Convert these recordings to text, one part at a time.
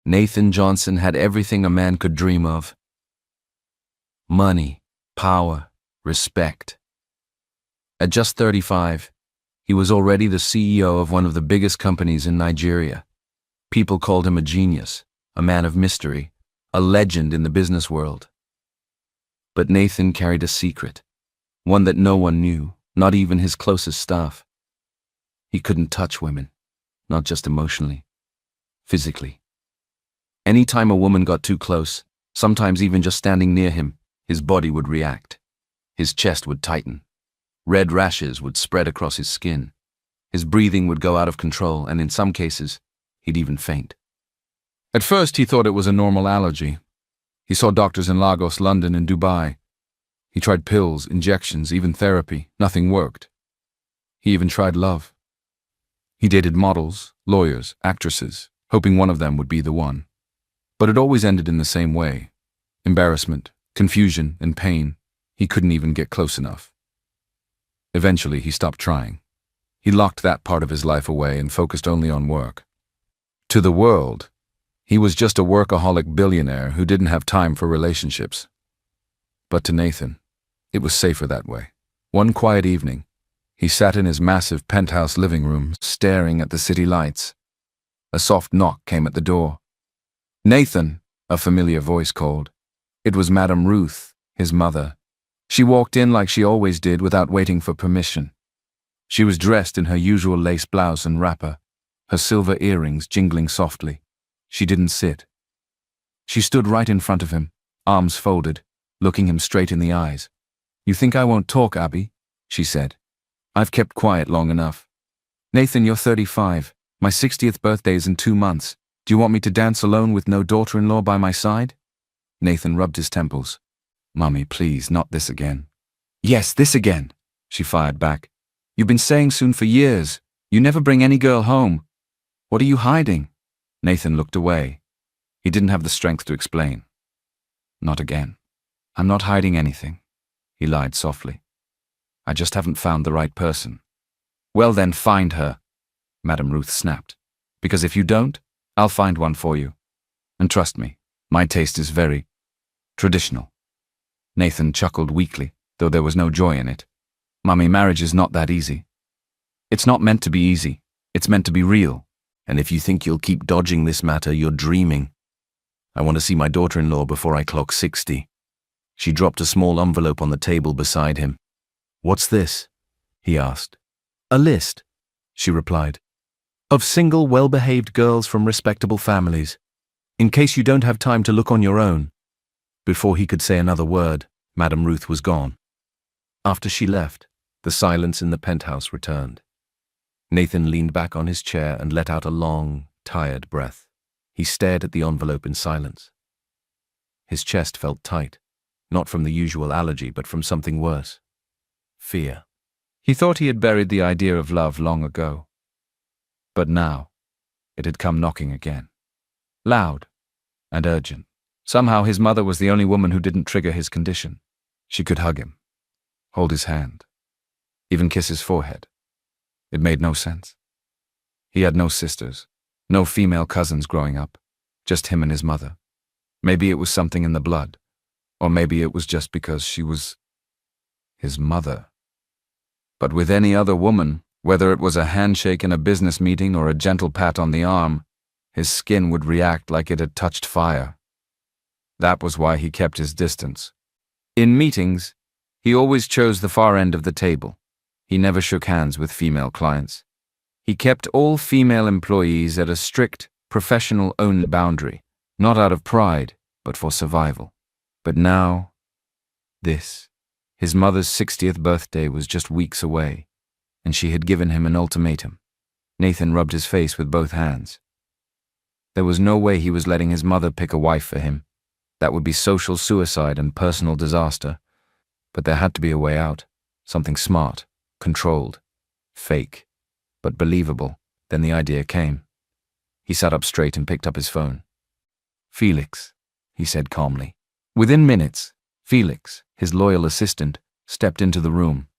Nathan Johnson had everything a man could dream of. Money, power, respect. At just 35, he was already the CEO of one of the biggest companies in Nigeria. People called him a genius, a man of mystery, a legend in the business world. But Nathan carried a secret, one that no one knew, not even his closest staff. He couldn't touch women, not just emotionally, physically. Any time a woman got too close, sometimes even just standing near him, his body would react. His chest would tighten. Red rashes would spread across his skin. His breathing would go out of control, and in some cases, he'd even faint. At first, he thought it was a normal allergy. He saw doctors in Lagos, London, and Dubai. He tried pills, injections, even therapy. Nothing worked. He even tried love. He dated models, lawyers, actresses, hoping one of them would be the one. But it always ended in the same way. Embarrassment, confusion, and pain. He couldn't even get close enough. Eventually, he stopped trying. He locked that part of his life away and focused only on work. To the world, he was just a workaholic billionaire who didn't have time for relationships. But to Nathan, it was safer that way. One quiet evening, he sat in his massive penthouse living room, staring at the city lights. A soft knock came at the door. "Nathan," a familiar voice called. It was Madame Ruth, his mother. She walked in like she always did without waiting for permission. She was dressed in her usual lace blouse and wrapper, her silver earrings jingling softly. She didn't sit. She stood right in front of him, arms folded, looking him straight in the eyes. "You think I won't talk, Abby?" she said. "I've kept quiet long enough. Nathan, you're 35. My 60th birthday is in 2 months. Do you want me to dance alone with no daughter-in-law by my side?" Nathan rubbed his temples. "Mummy, please, not this again." "Yes, this again," she fired back. "You've been saying soon for years. You never bring any girl home. What are you hiding?" Nathan looked away. He didn't have the strength to explain. "Not again. I'm not hiding anything," he lied softly. "I just haven't found the right person." "Well then, find her," Madame Ruth snapped. "Because if you don't, I'll find one for you. And trust me, my taste is very traditional." Nathan chuckled weakly, though there was no joy in it. "Mummy, marriage is not that easy. It's not meant to be easy. It's meant to be real. And if you think you'll keep dodging this matter, you're dreaming. I want to see my daughter-in-law before I clock 60. She dropped a small envelope on the table beside him. "What's this?" he asked. "A list," she replied, "of single, well-behaved girls from respectable families, in case you don't have time to look on your own." Before he could say another word, Madame Ruth was gone. After she left, the silence in the penthouse returned. Nathan leaned back on his chair and let out a long, tired breath. He stared at the envelope in silence. His chest felt tight, not from the usual allergy, but from something worse. Fear. He thought he had buried the idea of love long ago. But now, it had come knocking again. Loud and urgent. Somehow his mother was the only woman who didn't trigger his condition. She could hug him, hold his hand, even kiss his forehead. It made no sense. He had no sisters, no female cousins growing up, just him and his mother. Maybe it was something in the blood, or maybe it was just because she was his mother. But with any other woman, whether it was a handshake in a business meeting or a gentle pat on the arm, his skin would react like it had touched fire. That was why he kept his distance. In meetings, he always chose the far end of the table. He never shook hands with female clients. He kept all female employees at a strict, professional-owned boundary, not out of pride, but for survival. But now, this. His mother's 60th birthday was just weeks away, and she had given him an ultimatum. Nathan rubbed his face with both hands. There was no way he was letting his mother pick a wife for him. That would be social suicide and personal disaster. But there had to be a way out. Something smart, controlled, fake, but believable. Then the idea came. He sat up straight and picked up his phone. "Felix," he said calmly. Within minutes, Felix, his loyal assistant, stepped into the room.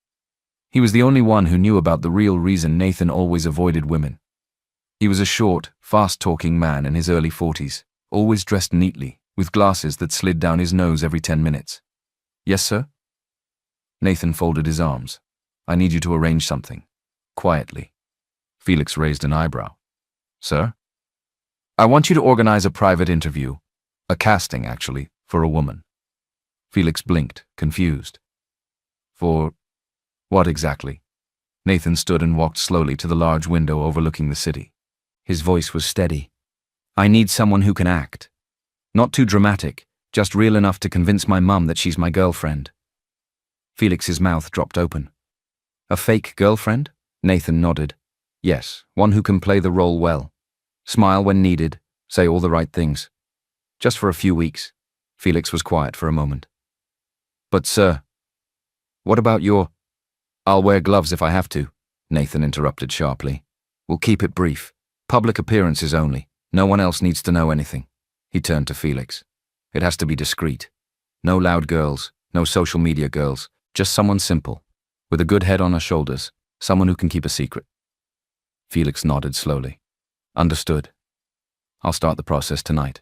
He was the only one who knew about the real reason Nathan always avoided women. He was a short, fast-talking man in his early 40s, always dressed neatly, with glasses that slid down his nose every 10 minutes. Yes, sir? Nathan folded his arms. I need you to arrange something. Quietly. Felix raised an eyebrow. Sir? I want you to organize a private interview. A casting, actually, for a woman. Felix blinked, confused. For what exactly? Nathan stood and walked slowly to the large window overlooking the city. His voice was steady. I need someone who can act. Not too dramatic, just real enough to convince my mum that she's my girlfriend. Felix's mouth dropped open. A fake girlfriend? Nathan nodded. Yes, one who can play the role well. Smile when needed, say all the right things. Just for a few weeks. Felix was quiet for a moment. But sir, what about your... I'll wear gloves if I have to, Nathan interrupted sharply. We'll keep it brief. Public appearances only. No one else needs to know anything. He turned to Felix. It has to be discreet. No loud girls, no social media girls, just someone simple, with a good head on her shoulders, someone who can keep a secret. Felix nodded slowly. Understood. I'll start the process tonight.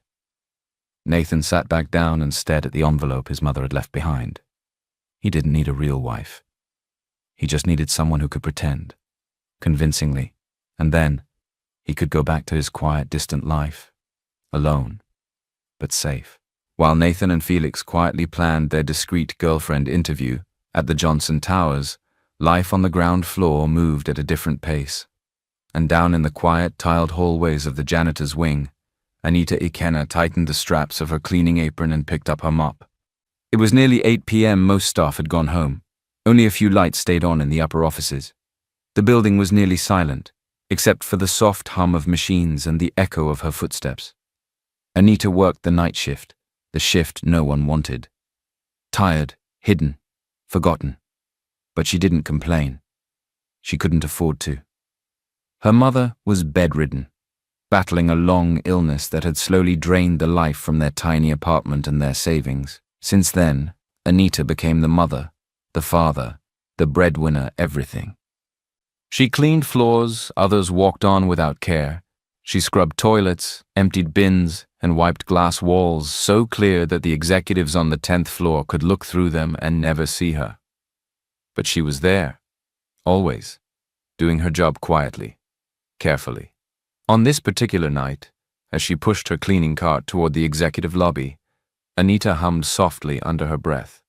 Nathan sat back down and stared at the envelope his mother had left behind. He didn't need a real wife. He just needed someone who could pretend, convincingly, and then he could go back to his quiet, distant life, alone, but safe. While Nathan and Felix quietly planned their discreet girlfriend interview at the Johnson Towers, life on the ground floor moved at a different pace. And down in the quiet, tiled hallways of the janitor's wing, Anita Ikenna tightened the straps of her cleaning apron and picked up her mop. It was nearly 8 p.m. Most staff had gone home. Only a few lights stayed on in the upper offices. The building was nearly silent, except for the soft hum of machines and the echo of her footsteps. Anita worked the night shift, the shift no one wanted. Tired, hidden, forgotten. But she didn't complain. She couldn't afford to. Her mother was bedridden, battling a long illness that had slowly drained the life from their tiny apartment and their savings. Since then, Anita became the mother, the father, the breadwinner, everything. She cleaned floors, others walked on without care. She scrubbed toilets, emptied bins, and wiped glass walls so clear that the executives on the 10th floor could look through them and never see her. But she was there, always, doing her job quietly, carefully. On this particular night, as she pushed her cleaning cart toward the executive lobby, Anita hummed softly under her breath.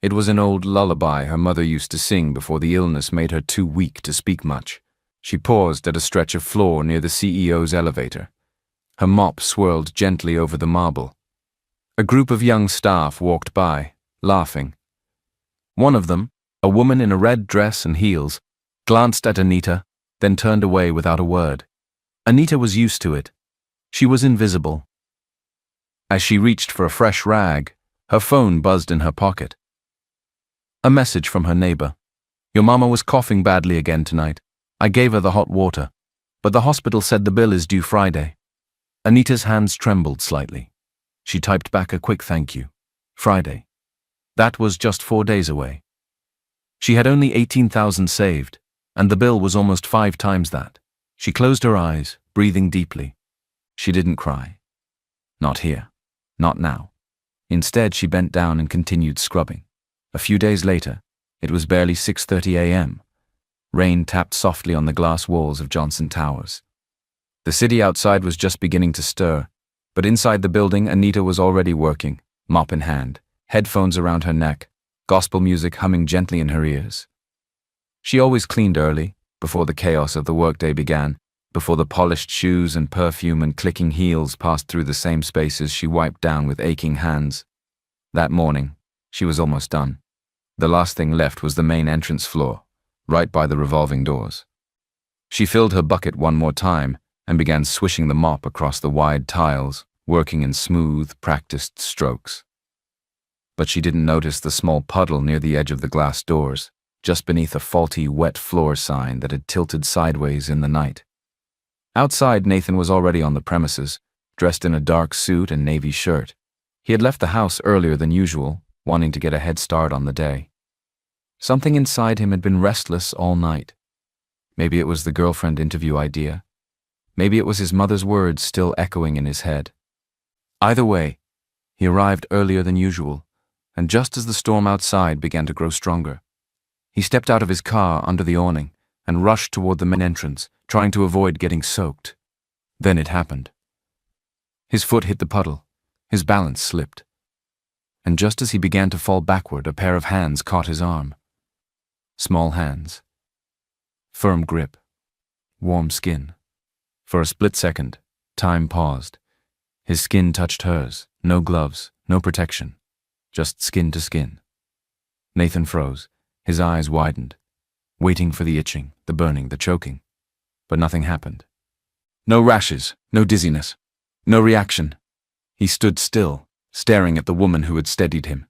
It was an old lullaby her mother used to sing before the illness made her too weak to speak much. She paused at a stretch of floor near the CEO's elevator. Her mop swirled gently over the marble. A group of young staff walked by, laughing. One of them, a woman in a red dress and heels, glanced at Anita, then turned away without a word. Anita was used to it. She was invisible. As she reached for a fresh rag, her phone buzzed in her pocket. A message from her neighbor. Your mama was coughing badly again tonight. I gave her the hot water, but the hospital said the bill is due Friday. Anita's hands trembled slightly. She typed back a quick thank you. Friday. That was just 4 days away. She had only 18,000 saved, and the bill was almost 5 times that. She closed her eyes, breathing deeply. She didn't cry. Not here. Not now. Instead, she bent down and continued scrubbing. A few days later, it was barely 6:30 a.m. Rain tapped softly on the glass walls of Johnson Towers. The city outside was just beginning to stir, but inside the building, Anita was already working, mop in hand, headphones around her neck, gospel music humming gently in her ears. She always cleaned early, before the chaos of the workday began, before the polished shoes and perfume and clicking heels passed through the same spaces she wiped down with aching hands. That morning, she was almost done. The last thing left was the main entrance floor, right by the revolving doors. She filled her bucket one more time and began swishing the mop across the wide tiles, working in smooth, practiced strokes. But she didn't notice the small puddle near the edge of the glass doors, just beneath a faulty, wet floor sign that had tilted sideways in the night. Outside, Nathan was already on the premises, dressed in a dark suit and navy shirt. He had left the house earlier than usual, wanting to get a head start on the day. Something inside him had been restless all night. Maybe it was the girlfriend interview idea. Maybe it was his mother's words still echoing in his head. Either way, he arrived earlier than usual, and just as the storm outside began to grow stronger, he stepped out of his car under the awning and rushed toward the main entrance, trying to avoid getting soaked. Then it happened. His foot hit the puddle, his balance slipped, and just as he began to fall backward, a pair of hands caught his arm. Small hands. Firm grip. Warm skin. For a split second, time paused. His skin touched hers, no gloves, no protection, just skin to skin. Nathan froze, his eyes widened, waiting for the itching, the burning, the choking. But nothing happened. No rashes, no dizziness, no reaction. He stood still, staring at the woman who had steadied him.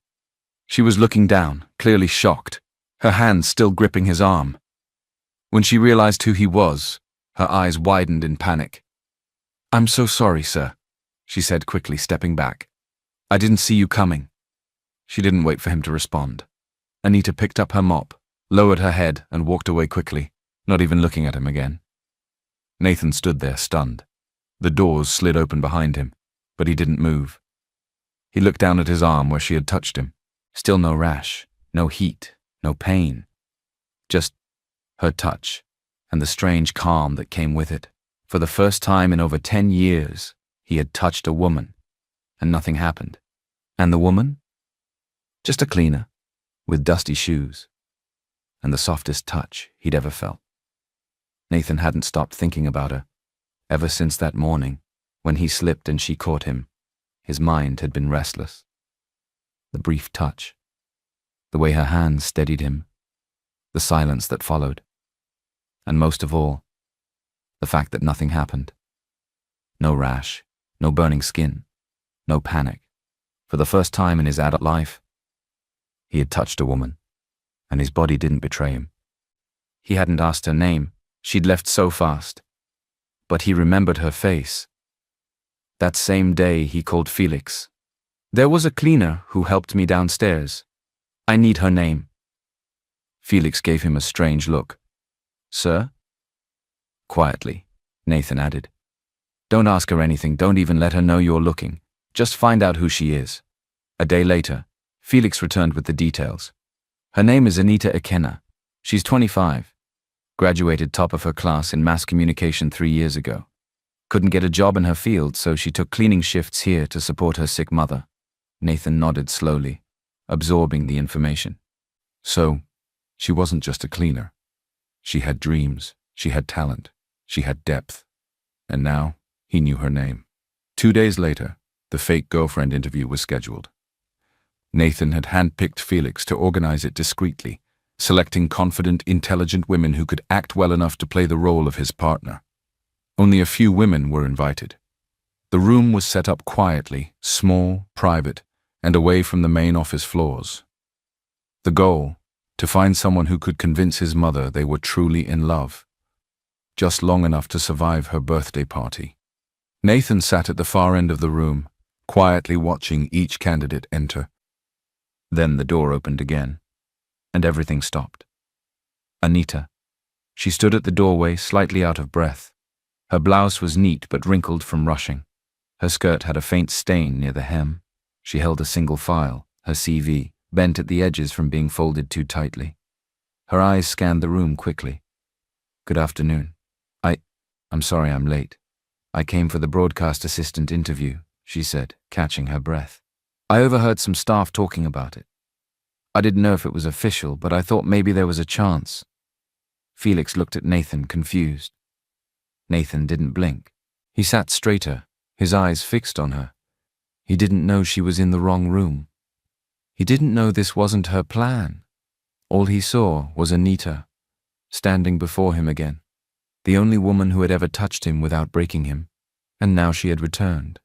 She was looking down, clearly shocked, her hand still gripping his arm. When she realized who he was, her eyes widened in panic. "I'm so sorry, sir," she said quickly, stepping back. "I didn't see you coming." She didn't wait for him to respond. Anita picked up her mop, lowered her head, and walked away quickly, not even looking at him again. Nathan stood there, stunned. The doors slid open behind him, but he didn't move. He looked down at his arm where she had touched him. Still no rash, no heat, no pain. Just her touch, and the strange calm that came with it. For the first time in over 10 years, he had touched a woman, and nothing happened. And the woman? Just a cleaner, with dusty shoes, and the softest touch he'd ever felt. Nathan hadn't stopped thinking about her. Ever since that morning, when he slipped and she caught him, his mind had been restless. The brief touch, the way her hands steadied him, the silence that followed, and most of all, the fact that nothing happened. No rash, no burning skin, no panic. For the first time in his adult life, he had touched a woman, and his body didn't betray him. He hadn't asked her name, she'd left so fast. But he remembered her face. That same day he called Felix. "There was a cleaner who helped me downstairs. I need her name." Felix gave him a strange look. "Sir?" Quietly, Nathan added. "Don't ask her anything, don't even let her know you're looking. Just find out who she is." A day later, Felix returned with the details. "Her name is Anita Ikenna. She's 25. Graduated top of her class in mass communication 3 years ago. Couldn't get a job in her field, so she took cleaning shifts here to support her sick mother." Nathan nodded slowly, absorbing the information. So, she wasn't just a cleaner. She had dreams, she had talent, she had depth. And now, he knew her name. 2 days later, the fake girlfriend interview was scheduled. Nathan had handpicked Felix to organize it discreetly, selecting confident, intelligent women who could act well enough to play the role of his partner. Only a few women were invited. The room was set up quietly, small, private, and away from the main office floors. The goal, to find someone who could convince his mother they were truly in love, just long enough to survive her birthday party. Nathan sat at the far end of the room, quietly watching each candidate enter. Then the door opened again, and everything stopped. Anita. She stood at the doorway, slightly out of breath. Her blouse was neat but wrinkled from rushing. Her skirt had a faint stain near the hem. She held a single file, her CV, bent at the edges from being folded too tightly. Her eyes scanned the room quickly. "Good afternoon. I'm sorry I'm late. I came for the broadcast assistant interview," she said, catching her breath. "I overheard some staff talking about it. I didn't know if it was official, but I thought maybe there was a chance." Felix looked at Nathan, confused. Nathan didn't blink. He sat straighter, his eyes fixed on her. He didn't know she was in the wrong room. He didn't know this wasn't her plan. All he saw was Anita, standing before him again, the only woman who had ever touched him without breaking him, and now she had returned.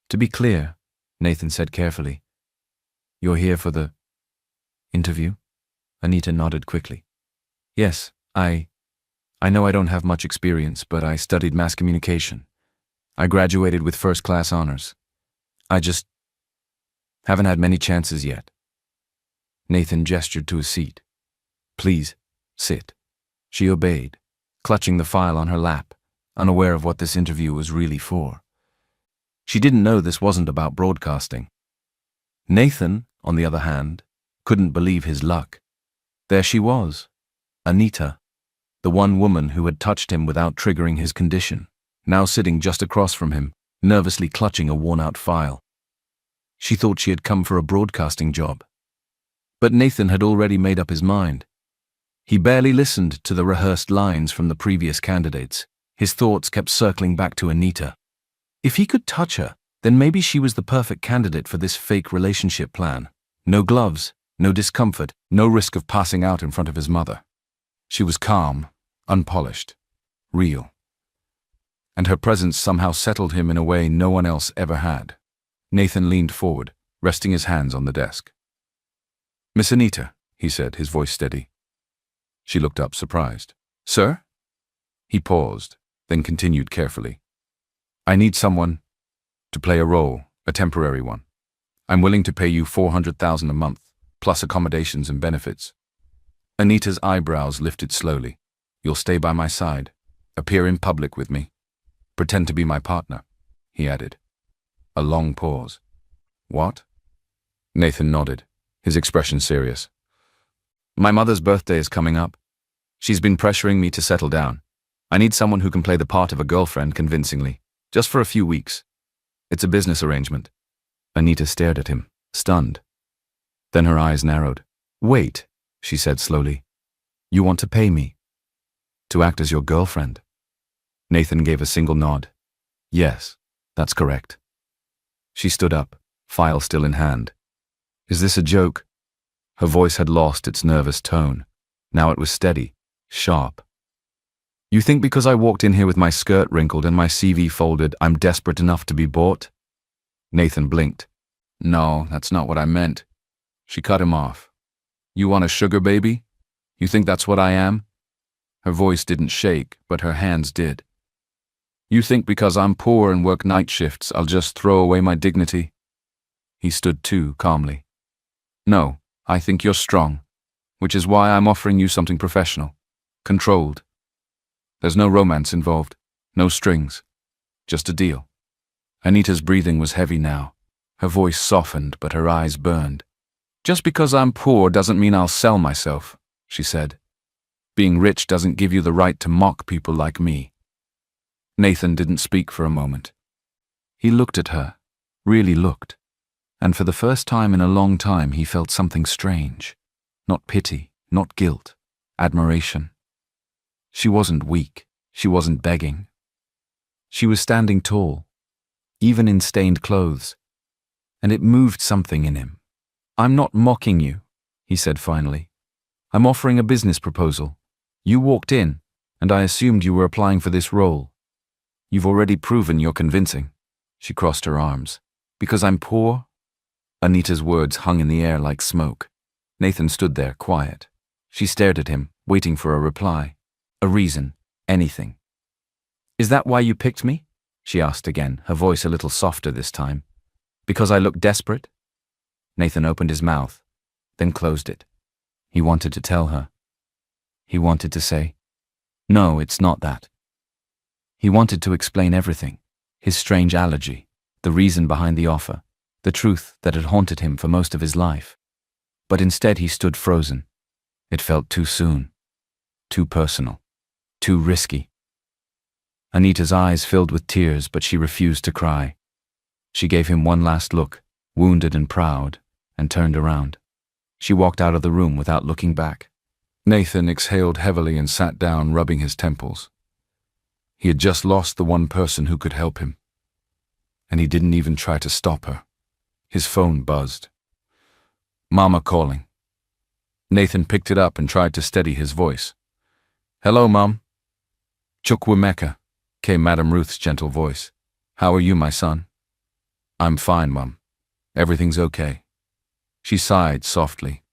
"To be clear," Nathan said carefully, "you're here for the interview?" Anita nodded quickly. "Yes, I know I don't have much experience, but I studied mass communication. I graduated with first-class honors. I just haven't had many chances yet." Nathan gestured to a seat. "Please, sit." She obeyed, clutching the file on her lap, unaware of what this interview was really for. She didn't know this wasn't about broadcasting. Nathan, on the other hand, couldn't believe his luck. There she was, Anita, the one woman who had touched him without triggering his condition, now sitting just across from him, nervously clutching a worn-out file. She thought she had come for a broadcasting job. But Nathan had already made up his mind. He barely listened to the rehearsed lines from the previous candidates. His thoughts kept circling back to Anita. If he could touch her, then maybe she was the perfect candidate for this fake relationship plan. No gloves, no discomfort, no risk of passing out in front of his mother. She was calm, unpolished, real. And her presence somehow settled him in a way no one else ever had. Nathan leaned forward, resting his hands on the desk. "Miss Anita," he said, his voice steady. She looked up, surprised. "Sir?" He paused, then continued carefully. "I need someone to play a role, a temporary one. I'm willing to pay you $400,000 a month, plus accommodations and benefits." Anita's eyebrows lifted slowly. "You'll stay by my side, appear in public with me, pretend to be my partner," he added. A long pause. "What?" Nathan nodded, his expression serious. "My mother's birthday is coming up. She's been pressuring me to settle down. I need someone who can play the part of a girlfriend convincingly, just for a few weeks. It's a business arrangement." Anita stared at him, stunned. Then her eyes narrowed. "Wait," she said slowly. "You want to pay me to act as your girlfriend?" Nathan gave a single nod. "Yes, that's correct." She stood up, file still in hand. "Is this a joke?" Her voice had lost its nervous tone. Now it was steady, sharp. "You think because I walked in here with my skirt wrinkled and my CV folded, I'm desperate enough to be bought?" Nathan blinked. "No, that's not what I meant." She cut him off. "You want a sugar baby? You think that's what I am?" Her voice didn't shake, but her hands did. "You think because I'm poor and work night shifts, I'll just throw away my dignity?" He stood too, calmly. "No, I think you're strong, which is why I'm offering you something professional, controlled. There's no romance involved, no strings, just a deal." Anita's breathing was heavy now. Her voice softened, but her eyes burned. "Just because I'm poor doesn't mean I'll sell myself," she said. "Being rich doesn't give you the right to mock people like me." Nathan didn't speak for a moment. He looked at her, really looked, and for the first time in a long time he felt something strange. Not pity, not guilt, admiration. She wasn't weak, she wasn't begging. She was standing tall, even in stained clothes, and it moved something in him. "I'm not mocking you," he said finally. "I'm offering a business proposal. You walked in, and I assumed you were applying for this role. You've already proven you're convincing." She crossed her arms. "Because I'm poor?" Anita's words hung in the air like smoke. Nathan stood there, quiet. She stared at him, waiting for a reply. A reason, anything. "Is that why you picked me?" she asked again, her voice a little softer this time. "Because I look desperate?" Nathan opened his mouth, then closed it. He wanted to tell her. He wanted to say, "No, it's not that." He wanted to explain everything, his strange allergy, the reason behind the offer, the truth that had haunted him for most of his life. But instead he stood frozen. It felt too soon, too personal, too risky. Anita's eyes filled with tears, but she refused to cry. She gave him one last look, wounded and proud, and turned around. She walked out of the room without looking back. Nathan exhaled heavily and sat down, rubbing his temples. He had just lost the one person who could help him, and he didn't even try to stop her. His phone buzzed. "Mama calling." Nathan picked it up and tried to steady his voice. "Hello, Mom." "Chukwemeka," came Madam Ruth's gentle voice. "How are you, my son?" "I'm fine, Mom. Everything's okay." She sighed softly.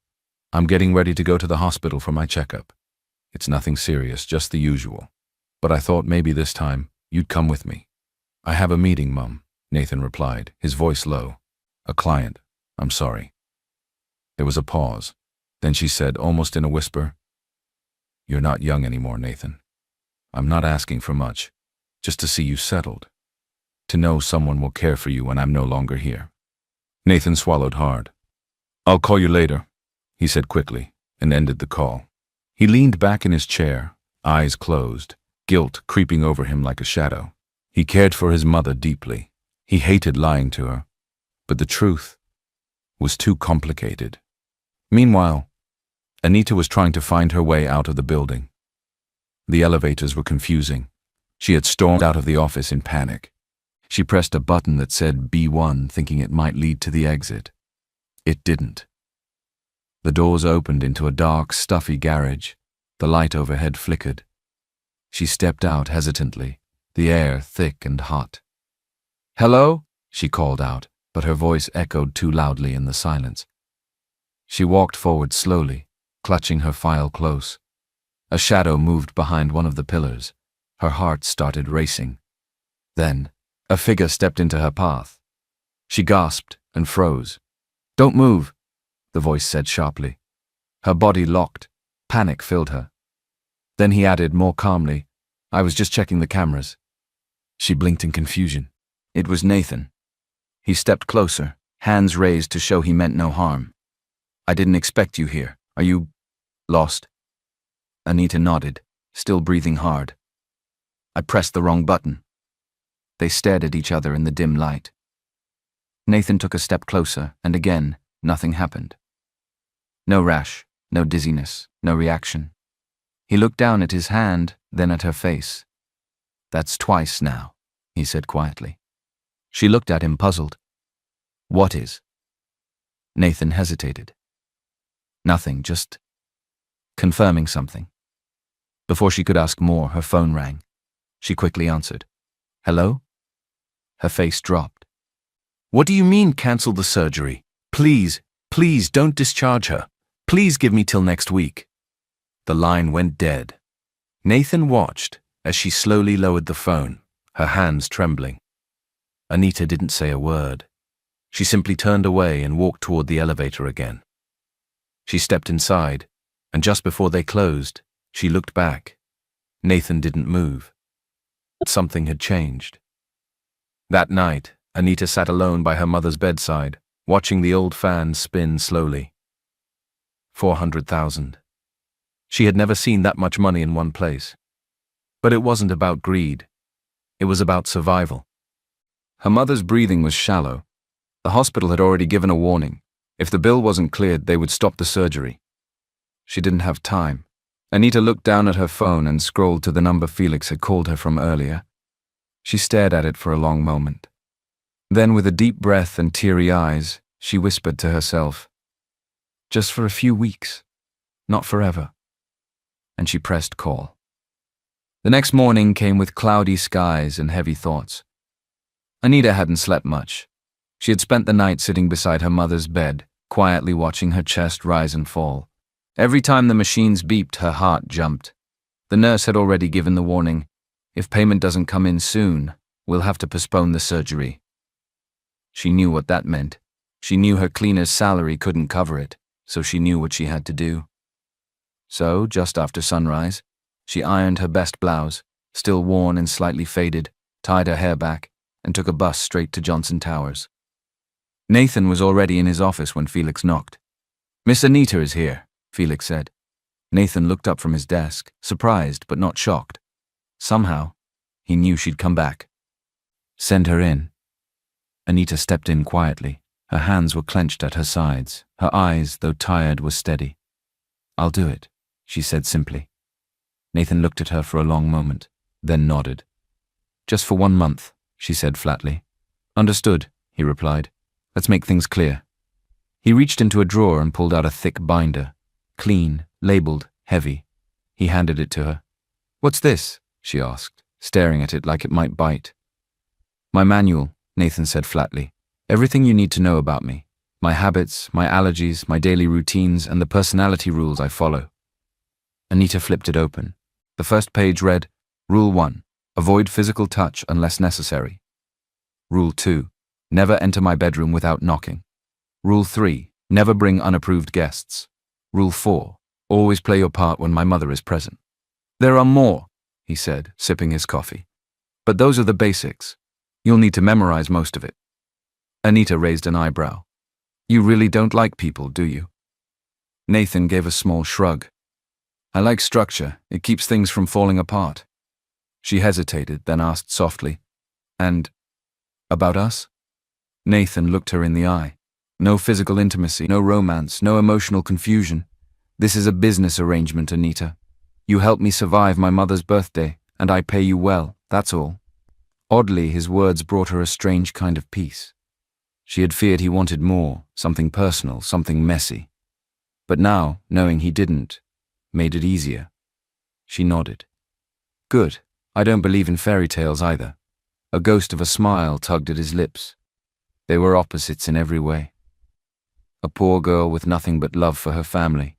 "I'm getting ready to go to the hospital for my checkup. It's nothing serious, just the usual. But I thought maybe this time you'd come with me." "I have a meeting, Mom," Nathan replied, his voice low. "A client. I'm sorry." There was a pause. Then she said, almost in a whisper, "You're not young anymore, Nathan. I'm not asking for much, just to see you settled. to know someone will care for you when I'm no longer here. Nathan swallowed hard. I'll call you later, he said quickly, and ended the call. He leaned back in his chair, eyes closed, guilt creeping over him like a shadow. He cared for his mother deeply. He hated lying to her, but the truth was too complicated. Meanwhile, Anita was trying to find her way out of the building. The elevators were confusing. She had stormed out of the office in panic. She pressed a button that said B1, thinking it might lead to the exit. It didn't. The doors opened into a dark, stuffy garage. The light overhead flickered. She stepped out hesitantly, the air thick and hot. "Hello?" she called out, but her voice echoed too loudly in the silence. She walked forward slowly, clutching her file close. A shadow moved behind one of the pillars. Her heart started racing. Then, a figure stepped into her path. She gasped and froze. "Don't move," the voice said sharply. Her body locked. Panic filled her. Then he added more calmly, "I was just checking the cameras." She blinked in confusion. It was Nathan. He stepped closer, hands raised to show he meant no harm. "I didn't expect you here. Are you lost?" Anita nodded, still breathing hard. "I pressed the wrong button." They stared at each other in the dim light. Nathan took a step closer, and again, nothing happened. No rash, no dizziness, no reaction. He looked down at his hand, then at her face. "That's twice now," he said quietly. She looked at him, puzzled. "What is?" Nathan hesitated. "Nothing, just confirming something." Before she could ask more, her phone rang. She quickly answered. "Hello?" Her face dropped. "What do you mean, cancel the surgery? Please, please don't discharge her. Please give me till next week." The line went dead. Nathan watched as she slowly lowered the phone, her hands trembling. Anita didn't say a word. She simply turned away and walked toward the elevator again. She stepped inside, and just before they closed, she looked back. Nathan didn't move. Something had changed. That night, Anita sat alone by her mother's bedside, watching the old fan spin slowly. 400,000. She had never seen that much money in one place. But it wasn't about greed. It was about survival. Her mother's breathing was shallow. The hospital had already given a warning. If the bill wasn't cleared, they would stop the surgery. She didn't have time. Anita looked down at her phone and scrolled to the number Felix had called her from earlier. She stared at it for a long moment. Then, with a deep breath and teary eyes, she whispered to herself, "Just for a few weeks, not forever." And she pressed call. The next morning came with cloudy skies and heavy thoughts. Anita hadn't slept much. She had spent the night sitting beside her mother's bed, quietly watching her chest rise and fall. Every time the machines beeped, her heart jumped. The nurse had already given the warning, "If payment doesn't come in soon, we'll have to postpone the surgery." She knew what that meant. She knew her cleaner's salary couldn't cover it, so she knew what she had to do. So, just after sunrise, she ironed her best blouse, still worn and slightly faded, tied her hair back, and took a bus straight to Johnson Towers. Nathan was already in his office when Felix knocked. "Miss Anita is here," Felix said. Nathan looked up from his desk, surprised but not shocked. Somehow, he knew she'd come back. "Send her in." Anita stepped in quietly. Her hands were clenched at her sides. Her eyes, though tired, were steady. "I'll do it," she said simply. Nathan looked at her for a long moment, then nodded. "Just for 1 month," she said flatly. "Understood," he replied. "Let's make things clear." He reached into a drawer and pulled out a thick binder. Clean, labeled, heavy. He handed it to her. "What's this?" she asked, staring at it like it might bite. "My manual," Nathan said flatly. "Everything you need to know about me. My habits, my allergies, my daily routines, and the personality rules I follow." Anita flipped it open. The first page read, Rule 1. Avoid physical touch unless necessary. Rule 2. Never enter my bedroom without knocking. Rule 3. Never bring unapproved guests. Rule 4. Always play your part when my mother is present. "There are more," he said, sipping his coffee. "But those are the basics. You'll need to memorize most of it. Anita raised an eyebrow. You really don't like people, do you? Nathan gave a small shrug. I like structure. It keeps things from falling apart. She hesitated, then asked softly, And about us? Nathan looked her in the eye. No physical intimacy, no romance, no emotional confusion. This is a business arrangement, Anita. You help me survive my mother's birthday, and I pay you well, that's all. Oddly, his words brought her a strange kind of peace. She had feared he wanted more, something personal, something messy. But now, knowing he didn't, made it easier. She nodded. Good. I don't believe in fairy tales either. A ghost of a smile tugged at his lips. They were opposites in every way. A poor girl with nothing but love for her family,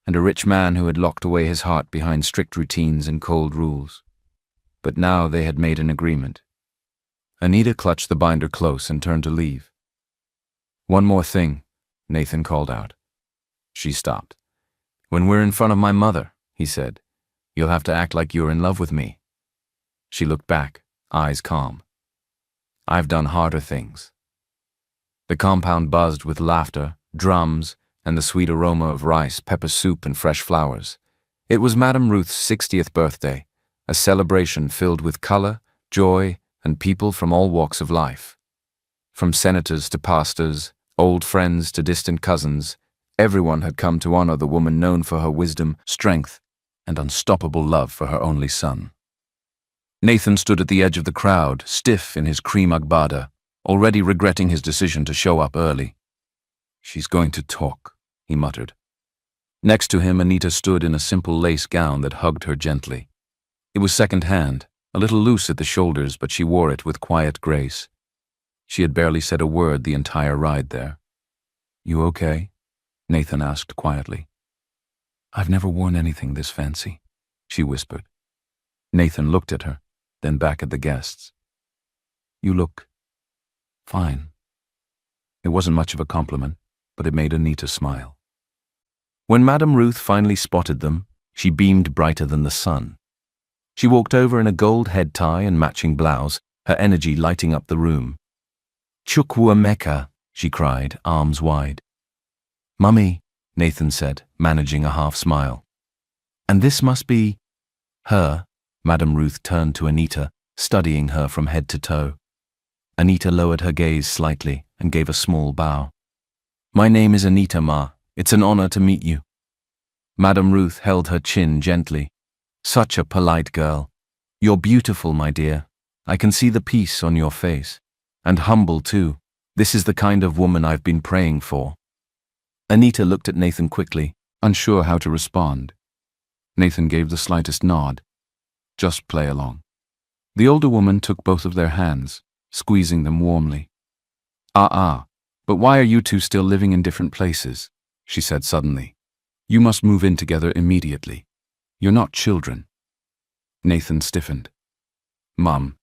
and a rich man who had locked away his heart behind strict routines and cold rules. But now they had made an agreement. Anita clutched the binder close and turned to leave. One more thing, Nathan called out. She stopped. When we're in front of my mother, he said, you'll have to act like you're in love with me. She looked back, eyes calm. I've done harder things. The compound buzzed with laughter, drums, and the sweet aroma of rice, pepper soup, and fresh flowers. It was Madame Ruth's 60th birthday, a celebration filled with color, joy, and people from all walks of life. From senators to pastors, old friends to distant cousins, everyone had come to honor the woman known for her wisdom, strength, and unstoppable love for her only son. Nathan stood at the edge of the crowd, stiff in his cream agbada, already regretting his decision to show up early. She's going to talk, he muttered. Next to him, Anita stood in a simple lace gown that hugged her gently. It was second-hand, a little loose at the shoulders, but she wore it with quiet grace. She had barely said a word the entire ride there. You okay? Nathan asked quietly. I've never worn anything this fancy, she whispered. Nathan looked at her, then back at the guests. You look fine. It wasn't much of a compliment, but it made Anita smile. When Madame Ruth finally spotted them, she beamed brighter than the sun. She walked over in a gold head tie and matching blouse, her energy lighting up the room. Chukwu Mecca, she cried, arms wide. Mummy, Nathan said, managing a half smile. And this must be her. Madame Ruth turned to Anita, studying her from head to toe. Anita lowered her gaze slightly and gave a small bow. My name is Anita, Ma. It's an honor to meet you. Madame Ruth held her chin gently. Such a polite girl. You're beautiful, my dear. I can see the peace on your face. And humble, too. This is the kind of woman I've been praying for. Anita looked at Nathan quickly, unsure how to respond. Nathan gave the slightest nod. Just play along. The older woman took both of their hands, squeezing them warmly. But why are you two still living in different places? She said suddenly. You must move in together immediately. You're not children. Nathan stiffened. Mum.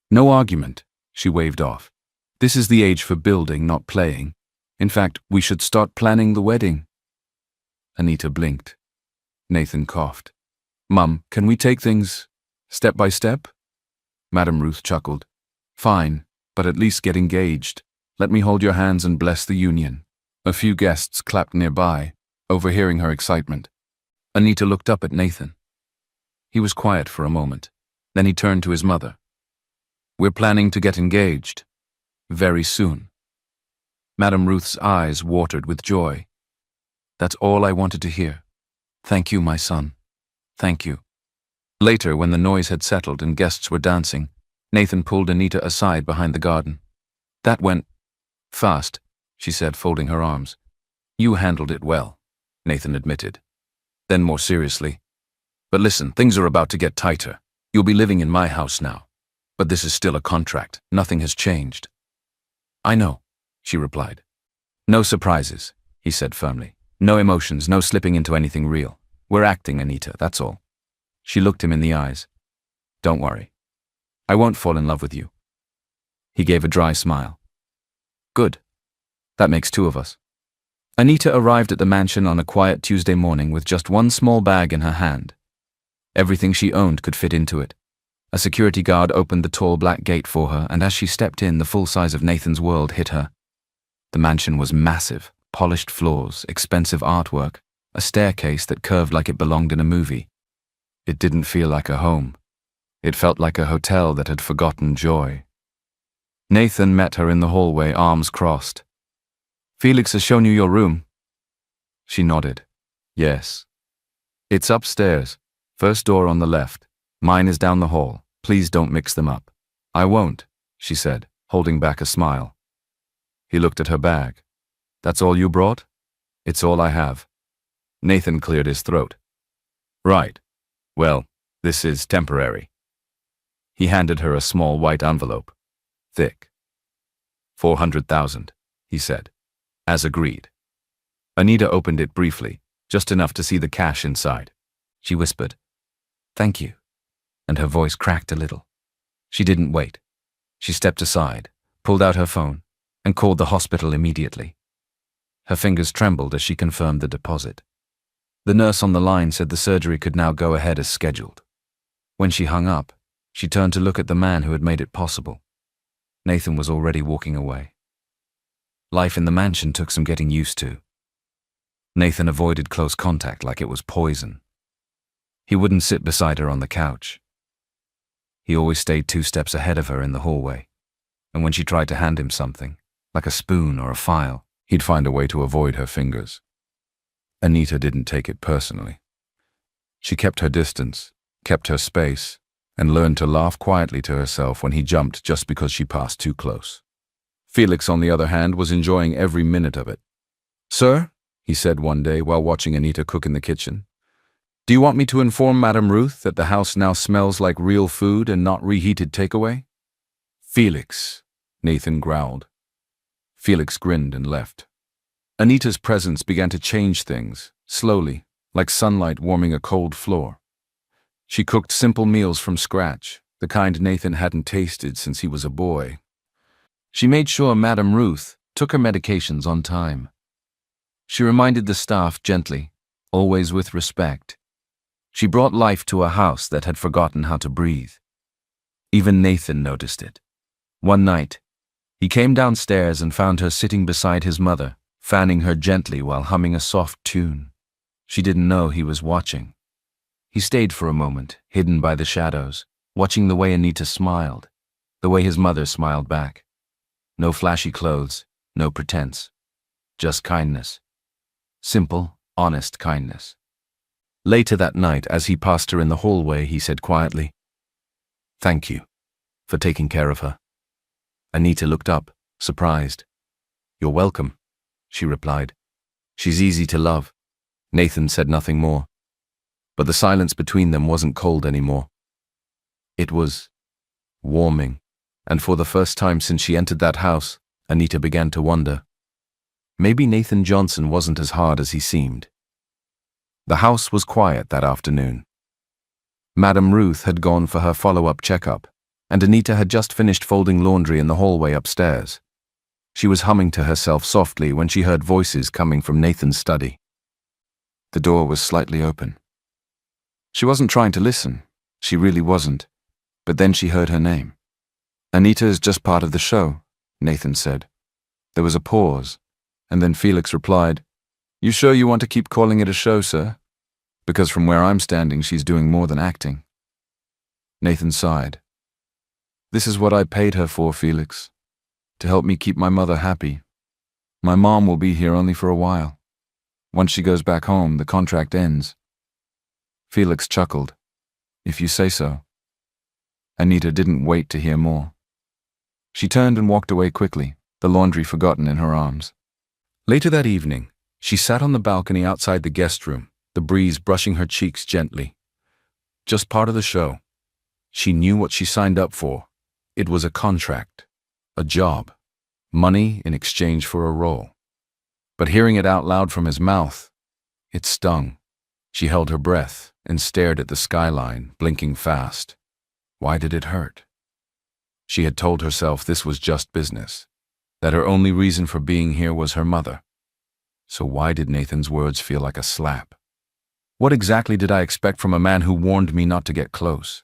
No argument, she waved off. This is the age for building, not playing. In fact, we should start planning the wedding. Anita blinked. Nathan coughed. Mum, can we take things step by step? Madame Ruth chuckled. Fine, but at least get engaged. Let me hold your hands and bless the union. A few guests clapped nearby, overhearing her excitement. Anita looked up at Nathan. He was quiet for a moment. Then he turned to his mother. We're planning to get engaged. Very soon. Madame Ruth's eyes watered with joy. That's all I wanted to hear. Thank you, my son. Thank you. Later, when the noise had settled and guests were dancing, Nathan pulled Anita aside behind the garden. That went fast, she said, folding her arms. You handled it well, Nathan admitted. Then more seriously, but listen, things are about to get tighter. You'll be living in my house now. But this is still a contract. Nothing has changed. I know, she replied. No surprises, he said firmly. No emotions, no slipping into anything real. We're acting, Anita, that's all. She looked him in the eyes. Don't worry. I won't fall in love with you. He gave a dry smile. Good. That makes two of us. Anita arrived at the mansion on a quiet Tuesday morning with just one small bag in her hand. Everything she owned could fit into it. A security guard opened the tall black gate for her, and as she stepped in, the full size of Nathan's world hit her. The mansion was massive, polished floors, expensive artwork, a staircase that curved like it belonged in a movie. It didn't feel like a home. It felt like a hotel that had forgotten joy. Nathan met her in the hallway, arms crossed. "Felix has shown you your room." She nodded. "Yes. It's upstairs. First door on the left. Mine is down the hall. Please don't mix them up." "I won't," she said, holding back a smile. He looked at her bag. "That's all you brought?" "It's all I have." Nathan cleared his throat. "Right. Well, this is temporary." He handed her a small white envelope. Thick. 400,000, he said, as agreed. Anita opened it briefly, just enough to see the cash inside. She whispered, "Thank you," and her voice cracked a little. She didn't wait. She stepped aside, pulled out her phone, and called the hospital immediately. Her fingers trembled as she confirmed the deposit. The nurse on the line said the surgery could now go ahead as scheduled. When she hung up, she turned to look at the man who had made it possible. Nathan was already walking away. Life in the mansion took some getting used to. Nathan avoided close contact like it was poison. He wouldn't sit beside her on the couch. He always stayed 2 steps ahead of her in the hallway, and when she tried to hand him something, like a spoon or a file, he'd find a way to avoid her fingers. Anita didn't take it personally. She kept her distance, kept her space, and learned to laugh quietly to herself when he jumped just because she passed too close. Felix, on the other hand, was enjoying every minute of it. "Sir," he said one day while watching Anita cook in the kitchen, "do you want me to inform Madame Ruth that the house now smells like real food and not reheated takeaway?" "Felix," Nathan growled. Felix grinned and left. Anita's presence began to change things, slowly, like sunlight warming a cold floor. She cooked simple meals from scratch, the kind Nathan hadn't tasted since he was a boy. She made sure Madame Ruth took her medications on time. She reminded the staff gently, always with respect. She brought life to a house that had forgotten how to breathe. Even Nathan noticed it. One night, he came downstairs and found her sitting beside his mother, fanning her gently while humming a soft tune. She didn't know he was watching. He stayed for a moment, hidden by the shadows, watching the way Anita smiled, the way his mother smiled back. No flashy clothes, no pretense, just kindness. Simple, honest kindness. Later that night, as he passed her in the hallway, he said quietly, "Thank you for taking care of her." Anita looked up, surprised. "You're welcome," she replied. "She's easy to love." Nathan said nothing more. But the silence between them wasn't cold anymore. It was warming, and for the first time since she entered that house, Anita began to wonder. Maybe Nathan Johnson wasn't as hard as he seemed. The house was quiet that afternoon. Madame Ruth had gone for her follow-up checkup, and Anita had just finished folding laundry in the hallway upstairs. She was humming to herself softly when she heard voices coming from Nathan's study. The door was slightly open. She wasn't trying to listen. She really wasn't. But then she heard her name. "Anita is just part of the show," Nathan said. There was a pause, and then Felix replied, "You sure you want to keep calling it a show, sir? Because from where I'm standing, she's doing more than acting." Nathan sighed. "This is what I paid her for, Felix. To help me keep my mother happy. My mom will be here only for a while. Once she goes back home, the contract ends." Felix chuckled. "If you say so." Anita didn't wait to hear more. She turned and walked away quickly, the laundry forgotten in her arms. Later that evening, she sat on the balcony outside the guest room, the breeze brushing her cheeks gently. Just part of the show. She knew what she signed up for. It was a contract, a job, money in exchange for a role. But hearing it out loud from his mouth, it stung. She held her breath and stared at the skyline, blinking fast. Why did it hurt? She had told herself this was just business, that her only reason for being here was her mother. So why did Nathan's words feel like a slap? What exactly did I expect from a man who warned me not to get close?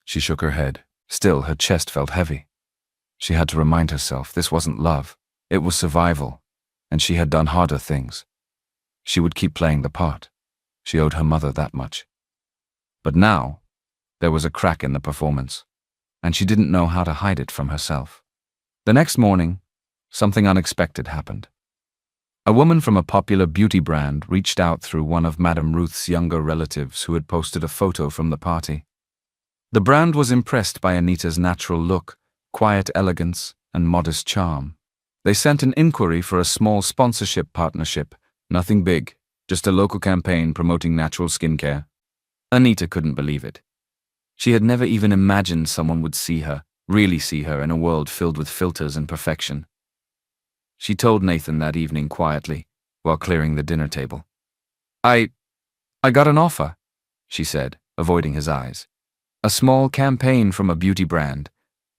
She shook her head. Still, her chest felt heavy. She had to remind herself this wasn't love. It was survival, and she had done harder things. She would keep playing the part. She owed her mother that much. But now, there was a crack in the performance, and she didn't know how to hide it from herself. The next morning, something unexpected happened. A woman from a popular beauty brand reached out through one of Madame Ruth's younger relatives who had posted a photo from the party. The brand was impressed by Anita's natural look, quiet elegance, and modest charm. They sent an inquiry for a small sponsorship partnership. Nothing big, just a local campaign promoting natural skincare. Anita couldn't believe it. She had never even imagined someone would see her, really see her in a world filled with filters and perfection. She told Nathan that evening quietly, while clearing the dinner table. I got an offer, she said, avoiding his eyes. A small campaign from a beauty brand.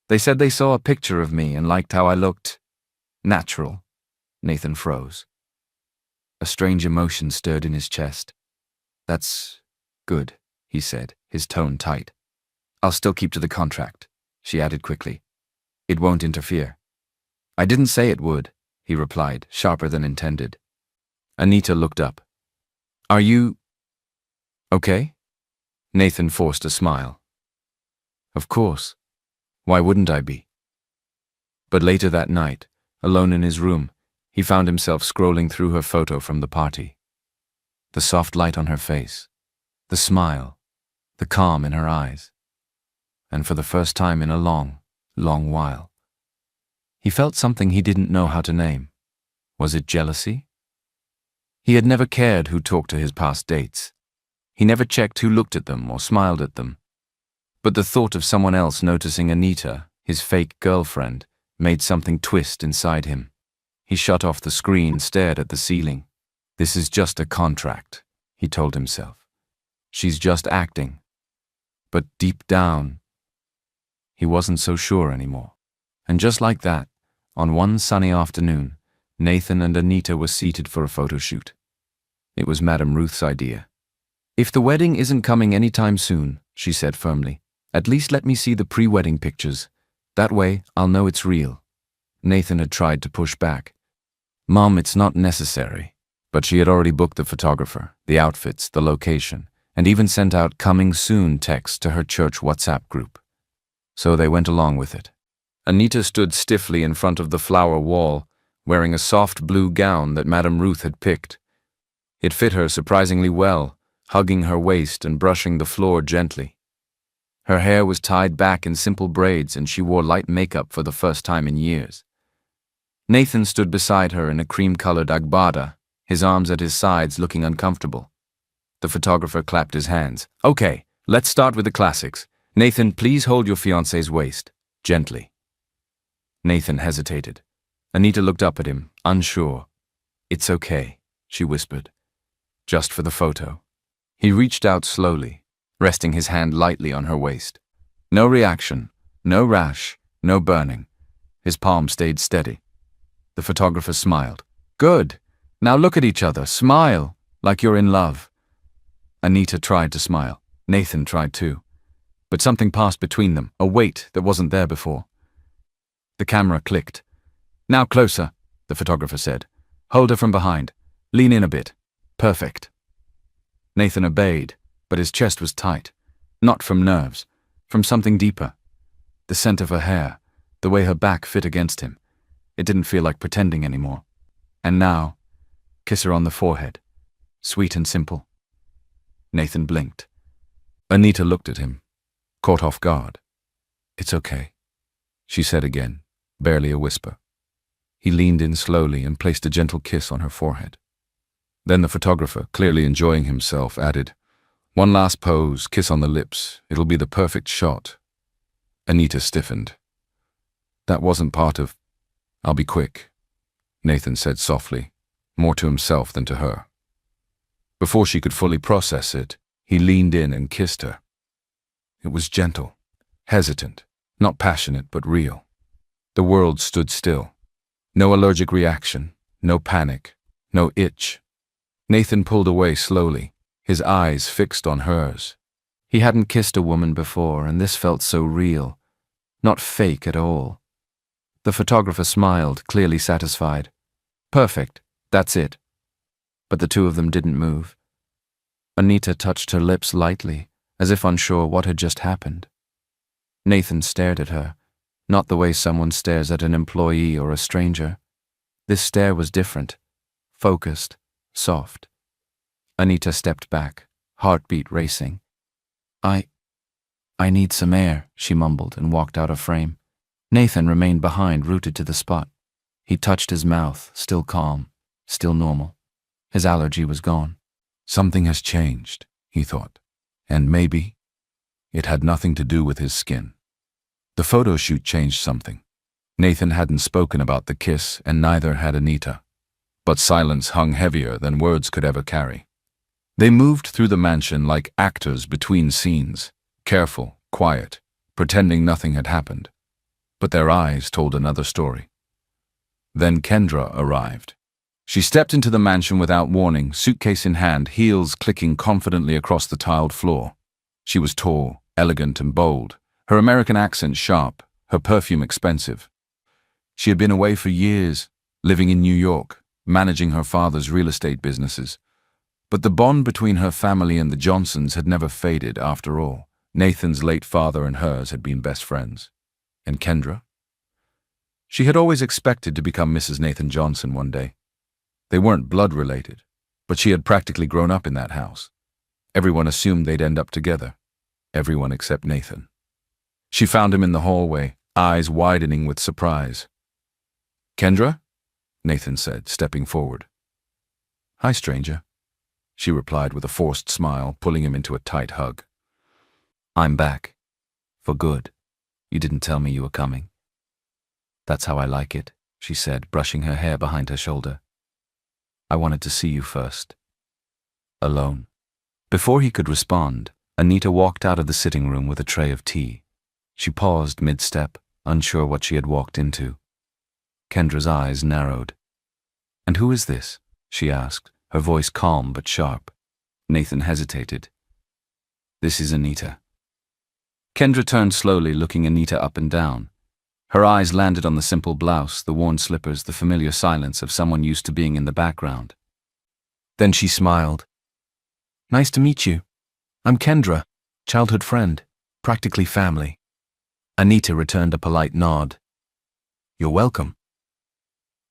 They said they saw a picture of me and liked how I looked. Natural. Nathan froze. A strange emotion stirred in his chest. That's good, he said, his tone tight. I'll still keep to the contract, she added quickly. It won't interfere. I didn't say it would, he replied, sharper than intended. Anita looked up. Are you okay? Nathan forced a smile. Of course. Why wouldn't I be? But later that night, alone in his room, he found himself scrolling through her photo from the party. The soft light on her face, the smile, the calm in her eyes. And for the first time in a long, long while, he felt something he didn't know how to name. Was it jealousy? He had never cared who talked to his past dates. He never checked who looked at them or smiled at them. But the thought of someone else noticing Anita, his fake girlfriend, made something twist inside him. He shut off the screen and stared at the ceiling. This is just a contract, he told himself. She's just acting. But deep down, he wasn't so sure anymore. And just like that, on one sunny afternoon, Nathan and Anita were seated for a photo shoot. It was Madame Ruth's idea. If the wedding isn't coming anytime soon, she said firmly, at least let me see the pre-wedding pictures. That way, I'll know it's real. Nathan had tried to push back. Mom, it's not necessary. But she had already booked the photographer, the outfits, the location, and even sent out coming soon texts to her church WhatsApp group. So they went along with it. Anita stood stiffly in front of the flower wall, wearing a soft blue gown that Madame Ruth had picked. It fit her surprisingly well, hugging her waist and brushing the floor gently. Her hair was tied back in simple braids and she wore light makeup for the first time in years. Nathan stood beside her in a cream-colored agbada, his arms at his sides looking uncomfortable. The photographer clapped his hands. Okay, let's start with the classics. Nathan, please hold your fiancé's waist, gently. Nathan hesitated. Anita looked up at him, unsure. It's okay, she whispered. Just for the photo. He reached out slowly, resting his hand lightly on her waist. No reaction, no rash, no burning. His palm stayed steady. The photographer smiled. Good. Now look at each other. Smile, like you're in love. Anita tried to smile. Nathan tried too. But something passed between them, a weight that wasn't there before. The camera clicked. Now closer, the photographer said. Hold her from behind. Lean in a bit. Perfect. Nathan obeyed, but his chest was tight. Not from nerves, from something deeper. The scent of her hair, the way her back fit against him. It didn't feel like pretending anymore. And now, kiss her on the forehead. Sweet and simple. Nathan blinked. Anita looked at him, caught off guard. It's okay, she said again, barely a whisper. He leaned in slowly and placed a gentle kiss on her forehead. Then the photographer, clearly enjoying himself, added, one last pose, kiss on the lips. It'll be the perfect shot. Anita stiffened. That wasn't part of... I'll be quick, Nathan said softly, more to himself than to her. Before she could fully process it, he leaned in and kissed her. It was gentle, hesitant, not passionate but real. The world stood still. No allergic reaction, no panic, no itch. Nathan pulled away slowly, his eyes fixed on hers. He hadn't kissed a woman before, and this felt so real, not fake at all. The photographer smiled, clearly satisfied. Perfect, that's it. But the two of them didn't move. Anita touched her lips lightly, as if unsure what had just happened. Nathan stared at her, not the way someone stares at an employee or a stranger. This stare was different, focused, soft. Anita stepped back, heartbeat racing. I need some air, she mumbled and walked out of frame. Nathan remained behind, rooted to the spot. He touched his mouth, still calm, still normal. His allergy was gone. Something has changed, he thought. And maybe it had nothing to do with his skin. The photo shoot changed something. Nathan hadn't spoken about the kiss, and neither had Anita. But silence hung heavier than words could ever carry. They moved through the mansion like actors between scenes, careful, quiet, pretending nothing had happened. But their eyes told another story. Then Kendra arrived. She stepped into the mansion without warning, suitcase in hand, heels clicking confidently across the tiled floor. She was tall, elegant, and bold, her American accent sharp, her perfume expensive. She had been away for years, living in New York, managing her father's real estate businesses. But the bond between her family and the Johnsons had never faded after all. Nathan's late father and hers had been best friends. And Kendra? She had always expected to become Mrs. Nathan Johnson one day. They weren't blood-related, but she had practically grown up in that house. Everyone assumed they'd end up together. Everyone except Nathan. She found him in the hallway, eyes widening with surprise. "Kendra?" Nathan said, stepping forward. "Hi, stranger," she replied with a forced smile, pulling him into a tight hug. "I'm back. For good. You didn't tell me you were coming." "That's how I like it," she said, brushing her hair behind her shoulder. "I wanted to see you first. Alone." Before he could respond, Anita walked out of the sitting room with a tray of tea. She paused mid-step, unsure what she had walked into. Kendra's eyes narrowed. "And who is this?" she asked, her voice calm but sharp. Nathan hesitated. "This is Anita." Kendra turned slowly, looking Anita up and down. Her eyes landed on the simple blouse, the worn slippers, the familiar silence of someone used to being in the background. Then she smiled. "Nice to meet you. I'm Kendra, childhood friend, practically family." Anita returned a polite nod. "You're welcome."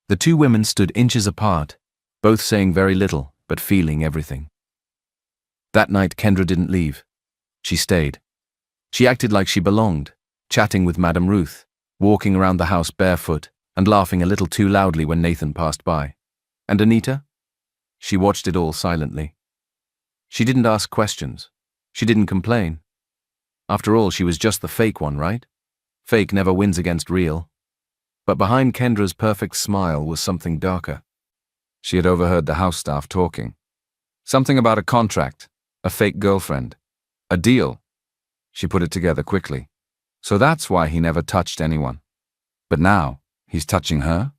The two women stood inches apart, both saying very little, but feeling everything. That night, Kendra didn't leave. She stayed. She acted like she belonged, chatting with Madame Ruth, walking around the house barefoot, and laughing a little too loudly when Nathan passed by. And Anita? She watched it all silently. She didn't ask questions. She didn't complain. After all, she was just the fake one, right? Fake never wins against real. But behind Kendra's perfect smile was something darker. She had overheard the house staff talking. Something about a contract, a fake girlfriend, a deal. She put it together quickly. So that's why he never touched anyone. But now, he's touching her?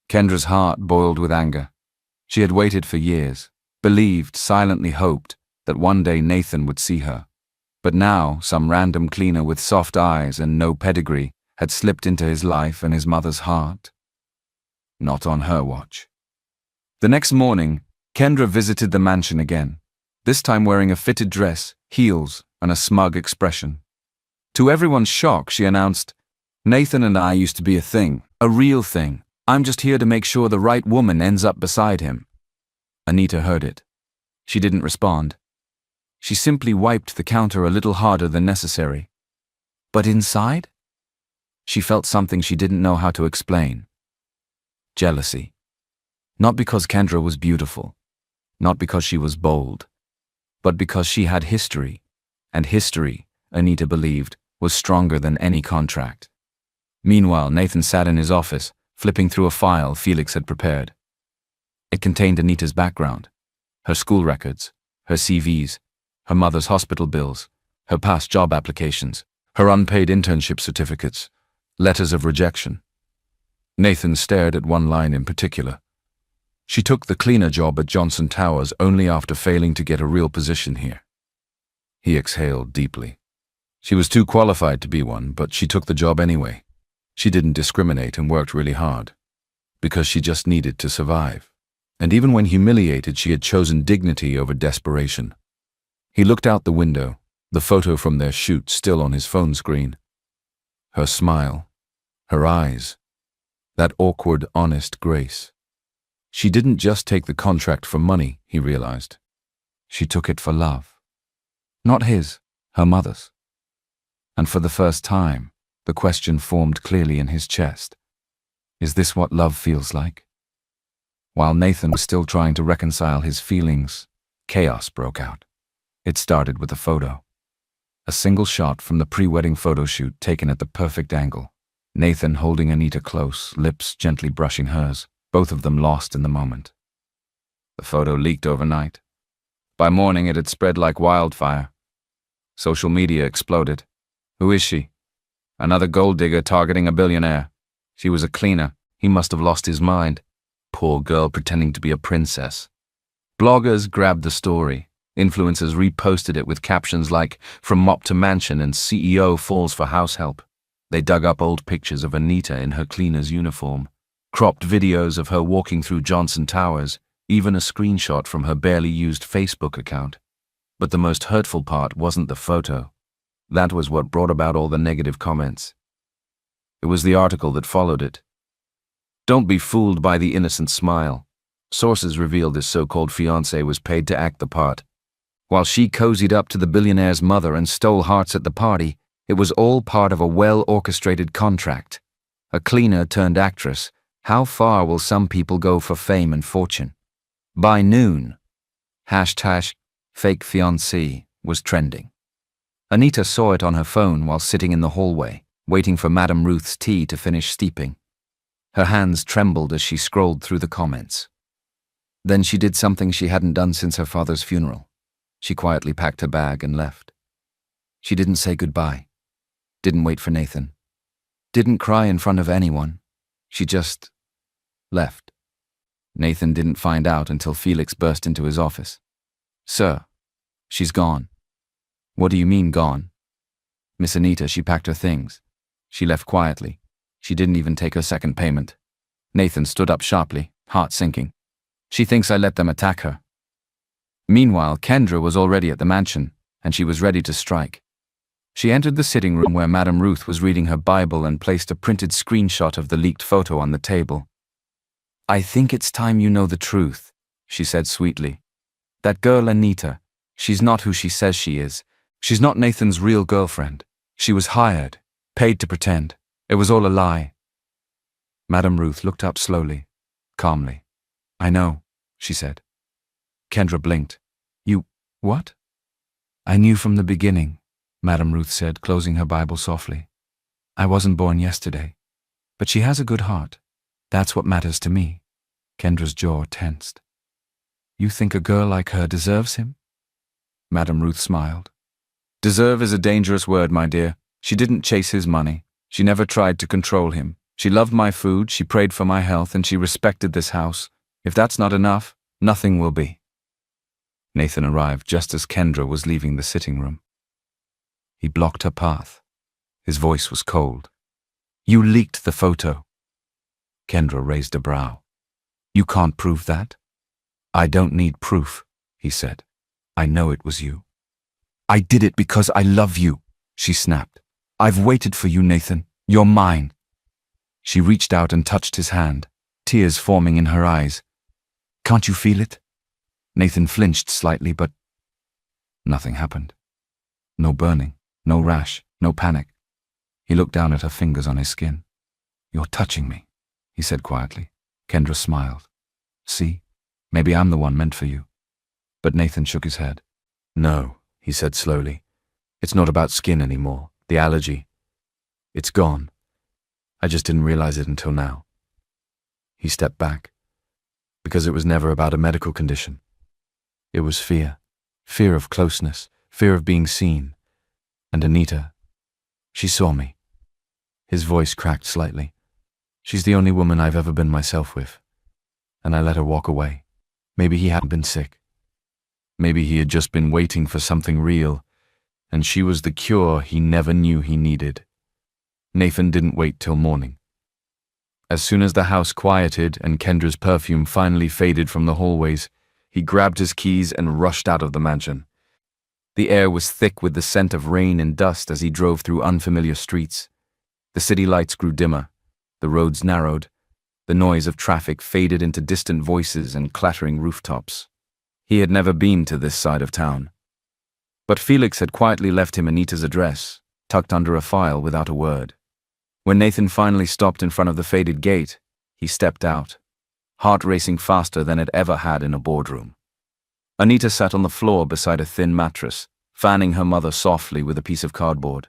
Kendra's heart boiled with anger. She had waited for years, believed, silently hoped, that one day Nathan would see her. But now, some random cleaner with soft eyes and no pedigree had slipped into his life and his mother's heart. Not on her watch. The next morning, Kendra visited the mansion again, this time wearing a fitted dress, heels, and a smug expression. To everyone's shock, she announced, "Nathan and I used to be a thing, a real thing. I'm just here to make sure the right woman ends up beside him." Anita heard it. She didn't respond. She simply wiped the counter a little harder than necessary. But inside? She felt something she didn't know how to explain. Jealousy. Not because Kendra was beautiful, not because she was bold, but because she had history, and history, Anita believed, was stronger than any contract. Meanwhile, Nathan sat in his office, flipping through a file Felix had prepared. It contained Anita's background, her school records, her CVs, her mother's hospital bills, her past job applications, her unpaid internship certificates, letters of rejection. Nathan stared at one line in particular. She took the cleaner job at Johnson Towers only after failing to get a real position here. He exhaled deeply. She was too qualified to be one, but she took the job anyway. She didn't discriminate and worked really hard, because she just needed to survive. And even when humiliated, she had chosen dignity over desperation. He looked out the window, the photo from their shoot still on his phone screen. Her smile, her eyes, that awkward, honest grace. She didn't just take the contract for money, he realized. She took it for love. Not his, her mother's. And for the first time, the question formed clearly in his chest. Is this what love feels like? While Nathan was still trying to reconcile his feelings, chaos broke out. It started with a photo. A single shot from the pre-wedding photo shoot taken at the perfect angle. Nathan holding Anita close, lips gently brushing hers, both of them lost in the moment. The photo leaked overnight. By morning it had spread like wildfire. Social media exploded. Who is she? Another gold digger targeting a billionaire. She was a cleaner. He must have lost his mind. Poor girl pretending to be a princess. Bloggers grabbed the story. Influencers reposted it with captions like, "From mop to mansion and CEO falls for house help." They dug up old pictures of Anita in her cleaner's uniform, cropped videos of her walking through Johnson Towers, even a screenshot from her barely used Facebook account. But the most hurtful part wasn't the photo. That was what brought about all the negative comments. It was the article that followed it. Don't be fooled by the innocent smile. Sources revealed this so-called fiancé was paid to act the part. While she cozied up to the billionaire's mother and stole hearts at the party, it was all part of a well-orchestrated contract. A cleaner turned actress. How far will some people go for fame and fortune? By noon, #FakeFiancé was trending. Anita saw it on her phone while sitting in the hallway, waiting for Madame Ruth's tea to finish steeping. Her hands trembled as she scrolled through the comments. Then she did something she hadn't done since her father's funeral. She quietly packed her bag and left. She didn't say goodbye. Didn't wait for Nathan. Didn't cry in front of anyone. She just left. Nathan didn't find out until Felix burst into his office. "Sir, she's gone." "What do you mean gone?" "Miss Anita, she packed her things. She left quietly. She didn't even take her second payment." Nathan stood up sharply, heart sinking. "She thinks I let them attack her." Meanwhile, Kendra was already at the mansion, and she was ready to strike. She entered the sitting room where Madame Ruth was reading her Bible and placed a printed screenshot of the leaked photo on the table. "I think it's time you know the truth," she said sweetly. "That girl Anita, she's not who she says she is. She's not Nathan's real girlfriend. She was hired, paid to pretend. It was all a lie." Madame Ruth looked up slowly, calmly. "I know," she said. Kendra blinked. "You, what?" "I knew from the beginning," Madame Ruth said, closing her Bible softly. "I wasn't born yesterday. But she has a good heart. That's what matters to me." Kendra's jaw tensed. "You think a girl like her deserves him?" Madame Ruth smiled. "Deserve is a dangerous word, my dear. She didn't chase his money. She never tried to control him. She loved my food, she prayed for my health, and she respected this house. If that's not enough, nothing will be." Nathan arrived just as Kendra was leaving the sitting room. He blocked her path. His voice was cold. "You leaked the photo." Kendra raised a brow. "You can't prove that?" "I don't need proof," he said. "I know it was you." "I did it because I love you," she snapped. "I've waited for you, Nathan. You're mine." She reached out and touched his hand, tears forming in her eyes. "Can't you feel it?" Nathan flinched slightly, but nothing happened. No burning, no rash, no panic. He looked down at her fingers on his skin. "You're touching me," he said quietly. Kendra smiled. "See, maybe I'm the one meant for you." But Nathan shook his head. "No," he said slowly. "It's not about skin anymore. The allergy. It's gone. I just didn't realize it until now." He stepped back. Because it was never about a medical condition. It was fear. Fear of closeness. Fear of being seen. And Anita, she saw me. His voice cracked slightly. "She's the only woman I've ever been myself with. And I let her walk away. Maybe he hadn't been sick. Maybe he had just been waiting for something real. and she was the cure he never knew he needed. Nathan didn't wait till morning. As soon as the house quieted and Kendra's perfume finally faded from the hallways, he grabbed his keys and rushed out of the mansion. The air was thick with the scent of rain and dust as he drove through unfamiliar streets. The city lights grew dimmer, the roads narrowed, the noise of traffic faded into distant voices and clattering rooftops. He had never been to this side of town. But Felix had quietly left him Anita's address, tucked under a file without a word. When Nathan finally stopped in front of the faded gate, he stepped out, heart racing faster than it ever had in a boardroom. Anita sat on the floor beside a thin mattress, fanning her mother softly with a piece of cardboard.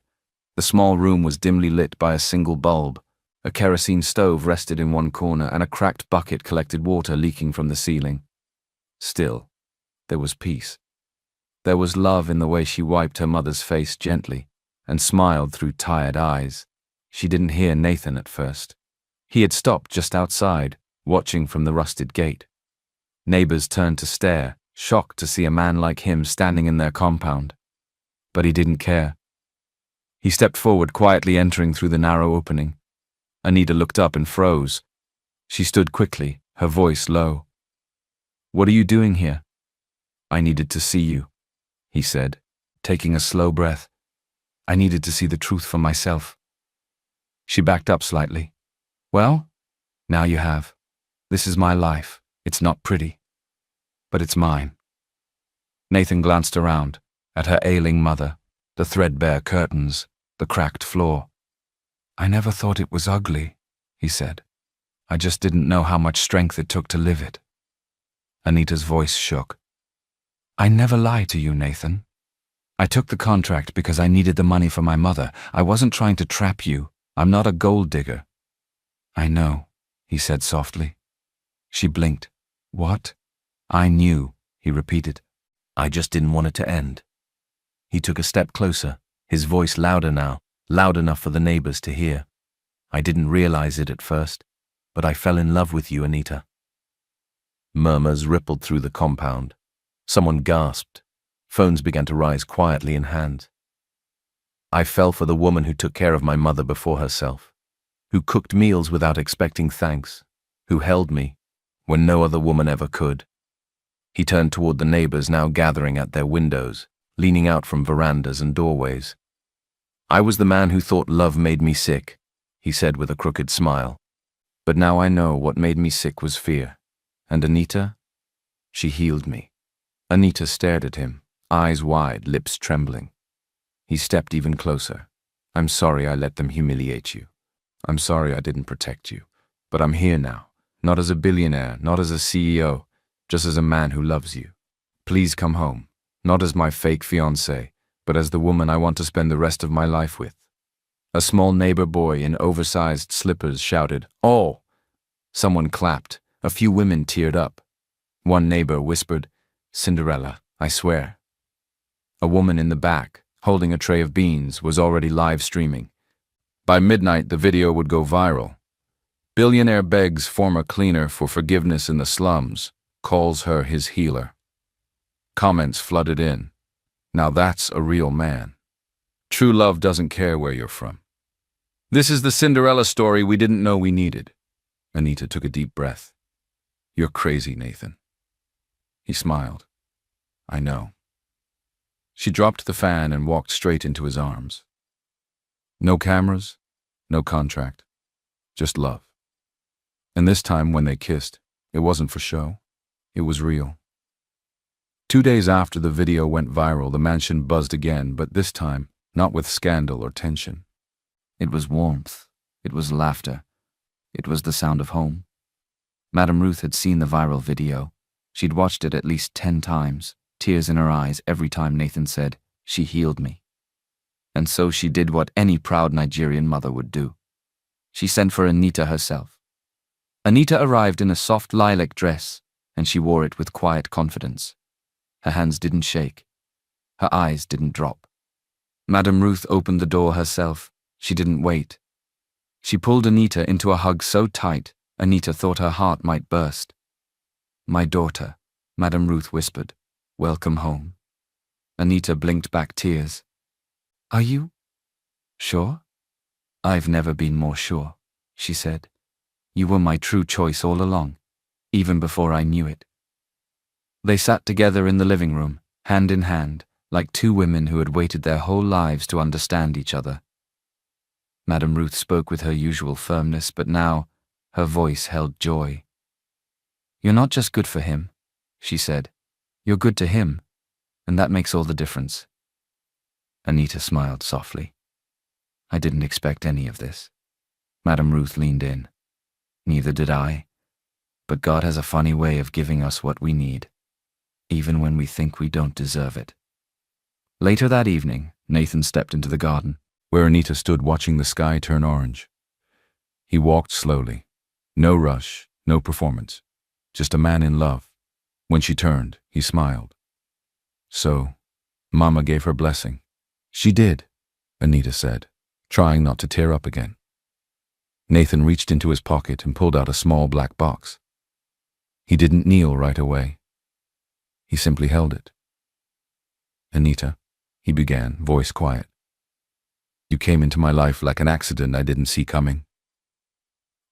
The small room was dimly lit by a single bulb. A kerosene stove rested in one corner and a cracked bucket collected water leaking from the ceiling. Still, there was peace. There was love in the way she wiped her mother's face gently and smiled through tired eyes. She didn't hear Nathan at first. He had stopped just outside, watching from the rusted gate. Neighbors turned to stare, shocked to see a man like him standing in their compound. But he didn't care. He stepped forward, quietly entering through the narrow opening. Anita looked up and froze. She stood quickly, her voice low. "What are you doing here?" "I needed to see you," he said, taking a slow breath. "I needed to see the truth for myself." She backed up slightly. "Well, now you have. This is my life. It's not pretty, but it's mine." Nathan glanced around, at her ailing mother, the threadbare curtains, the cracked floor. "I never thought it was ugly," he said. "I just didn't know how much strength it took to live it." Anita's voice shook. "I never lie to you, Nathan. I took the contract because I needed the money for my mother. I wasn't trying to trap you. I'm not a gold digger." "I know," he said softly. She blinked. "What?" "I knew," he repeated. "I just didn't want it to end." He took a step closer, his voice louder now, loud enough for the neighbors to hear. "I didn't realize it at first, but I fell in love with you, Anita." Murmurs rippled through the compound. Someone gasped. Phones began to rise quietly in hands. "I fell for the woman who took care of my mother before herself, who cooked meals without expecting thanks, who held me when no other woman ever could." He turned toward the neighbors now gathering at their windows, leaning out from verandas and doorways. "I was the man who thought love made me sick," he said with a crooked smile. "But now I know what made me sick was fear. And Anita, she healed me." Anita stared at him, eyes wide, lips trembling. He stepped even closer. "I'm sorry I let them humiliate you. I'm sorry I didn't protect you. But I'm here now, not as a billionaire, not as a CEO, just as a man who loves you. Please come home, not as my fake fiancé, but as the woman I want to spend the rest of my life with." A small neighbor boy in oversized slippers shouted, "Oh!" Someone clapped. A few women teared up. One neighbor whispered, "Cinderella, I swear." A woman in the back, holding a tray of beans, was already live streaming. By midnight, the video would go viral. "Billionaire begs former cleaner for forgiveness in the slums, calls her his healer." Comments flooded in. "Now that's a real man. True love doesn't care where you're from." "This is the Cinderella story we didn't know we needed." Anita took a deep breath. "You're crazy, Nathan." He smiled. "I know." She dropped the fan and walked straight into his arms. No cameras, no contract, just love. And this time when they kissed, it wasn't for show. It was real. 2 days after the video went viral, the mansion buzzed again, but this time, not with scandal or tension. It was warmth. It was laughter. It was the sound of home. Madame Ruth had seen the viral video. She'd watched it at least 10 times, tears in her eyes every time Nathan said, "She healed me." And so she did what any proud Nigerian mother would do. She sent for Anita herself. Anita arrived in a soft lilac dress, and she wore it with quiet confidence. Her hands didn't shake. Her eyes didn't drop. Madame Ruth opened the door herself. She didn't wait. She pulled Anita into a hug so tight, Anita thought her heart might burst. "My daughter," Madame Ruth whispered. "Welcome home." Anita blinked back tears. Are you sure? I've never been more sure, she said. You were my true choice all along, even before I knew it. They sat together in the living room, hand in hand, like two women who had waited their whole lives to understand each other. Madame Ruth spoke with her usual firmness, but now her voice held joy. You're not just good for him, she said. You're good to him, and that makes all the difference. Anita smiled softly. I didn't expect any of this. Madame Ruth leaned in. Neither did I. But God has a funny way of giving us what we need, even when we think we don't deserve it. Later that evening, Nathan stepped into the garden, where Anita stood watching the sky turn orange. He walked slowly. No rush, no performance. Just a man in love. When she turned, he smiled. So, Mama gave her blessing. She did, Anita said, trying not to tear up again. Nathan reached into his pocket and pulled out a small black box. He didn't kneel right away. He simply held it. Anita, he began, voice quiet. You came into my life like an accident I didn't see coming.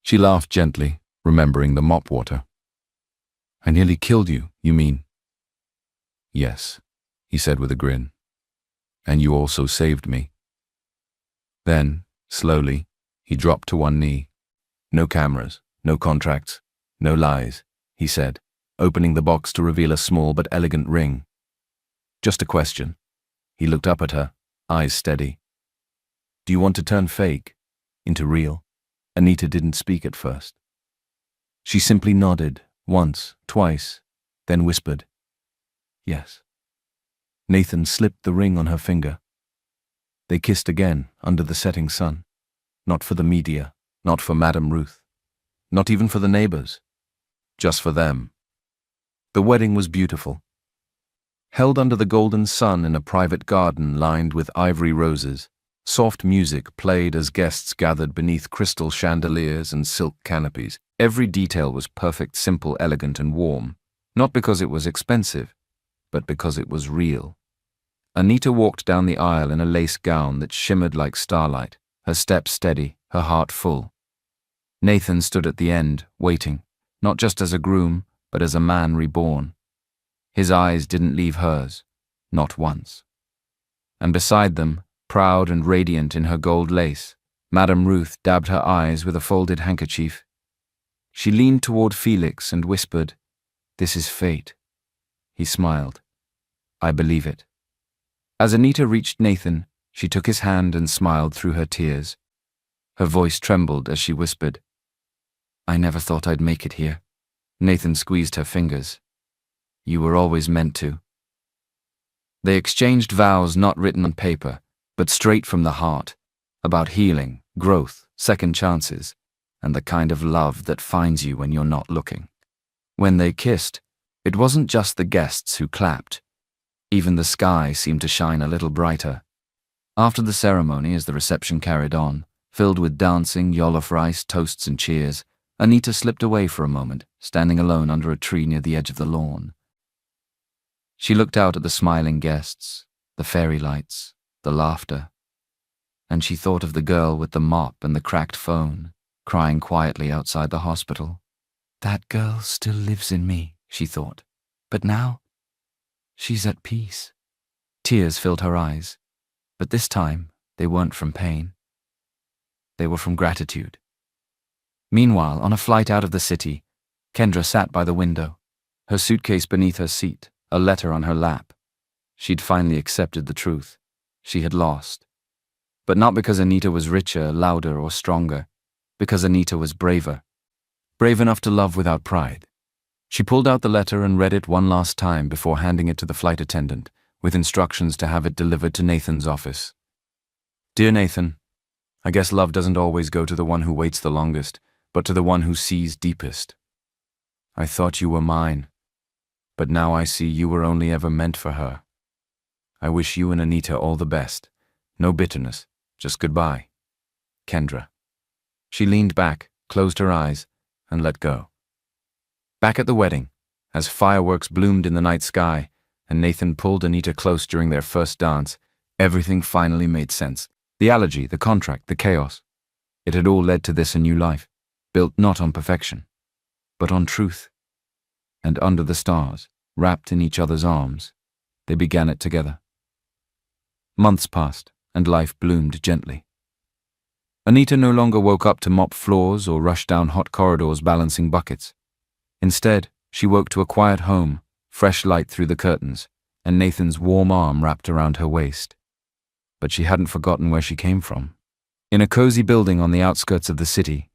She laughed gently, remembering the mop water. I nearly killed you, you mean? Yes, he said with a grin. And you also saved me. Then, slowly, he dropped to one knee. No cameras, no contracts, no lies, he said, opening the box to reveal a small but elegant ring. Just a question. He looked up at her, eyes steady. Do you want to turn fake into real? Anita didn't speak at first. She simply nodded, once, twice, then whispered, yes. Nathan slipped the ring on her finger. They kissed again under the setting sun. Not for the media, not for Madame Ruth, not even for the neighbors, just for them. The wedding was beautiful. Held under the golden sun in a private garden lined with ivory roses, soft music played as guests gathered beneath crystal chandeliers and silk canopies. Every detail was perfect, simple, elegant, and warm, not because it was expensive, but because it was real. Anita walked down the aisle in a lace gown that shimmered like starlight, her step steady, her heart full. Nathan stood at the end, waiting, not just as a groom, but as a man reborn. His eyes didn't leave hers, not once. And beside them, proud and radiant in her gold lace, Madame Ruth dabbed her eyes with a folded handkerchief. She leaned toward Felix and whispered, "This is fate." He smiled. "I believe it." As Anita reached Nathan, she took his hand and smiled through her tears. Her voice trembled as she whispered, "I never thought I'd make it here." Nathan squeezed her fingers. "You were always meant to." They exchanged vows not written on paper, but straight from the heart, about healing, growth, second chances, and the kind of love that finds you when you're not looking. When they kissed, it wasn't just the guests who clapped. Even the sky seemed to shine a little brighter. After the ceremony, as the reception carried on, filled with dancing, jollof rice, toasts, and cheers, Anita slipped away for a moment, standing alone under a tree near the edge of the lawn. She looked out at the smiling guests, the fairy lights, the laughter, and she thought of the girl with the mop and the cracked phone, crying quietly outside the hospital. That girl still lives in me, she thought, but now she's at peace. Tears filled her eyes, but this time they weren't from pain. They were from gratitude. Meanwhile, on a flight out of the city, Kendra sat by the window, her suitcase beneath her seat, a letter on her lap. She'd finally accepted the truth. She had lost. But not because Anita was richer, louder, or stronger, because Anita was braver. Brave enough to love without pride. She pulled out the letter and read it one last time before handing it to the flight attendant, with instructions to have it delivered to Nathan's office. Dear Nathan, I guess love doesn't always go to the one who waits the longest, but to the one who sees deepest. I thought you were mine, but now I see you were only ever meant for her. I wish you and Anita all the best. No bitterness, just goodbye. Kendra. She leaned back, closed her eyes, and let go. Back at the wedding, as fireworks bloomed in the night sky, and Nathan pulled Anita close during their first dance, Everything finally made sense. The allergy, the contract, the chaos. It had all led to this, a new life, built not on perfection, but on truth. And under the stars, wrapped in each other's arms, they began it together. Months passed, and life bloomed gently. Anita no longer woke up to mop floors or rush down hot corridors balancing buckets. Instead, she woke to a quiet home, fresh light through the curtains, and Nathan's warm arm wrapped around her waist. But she hadn't forgotten where she came from. In a cozy building on the outskirts of the city,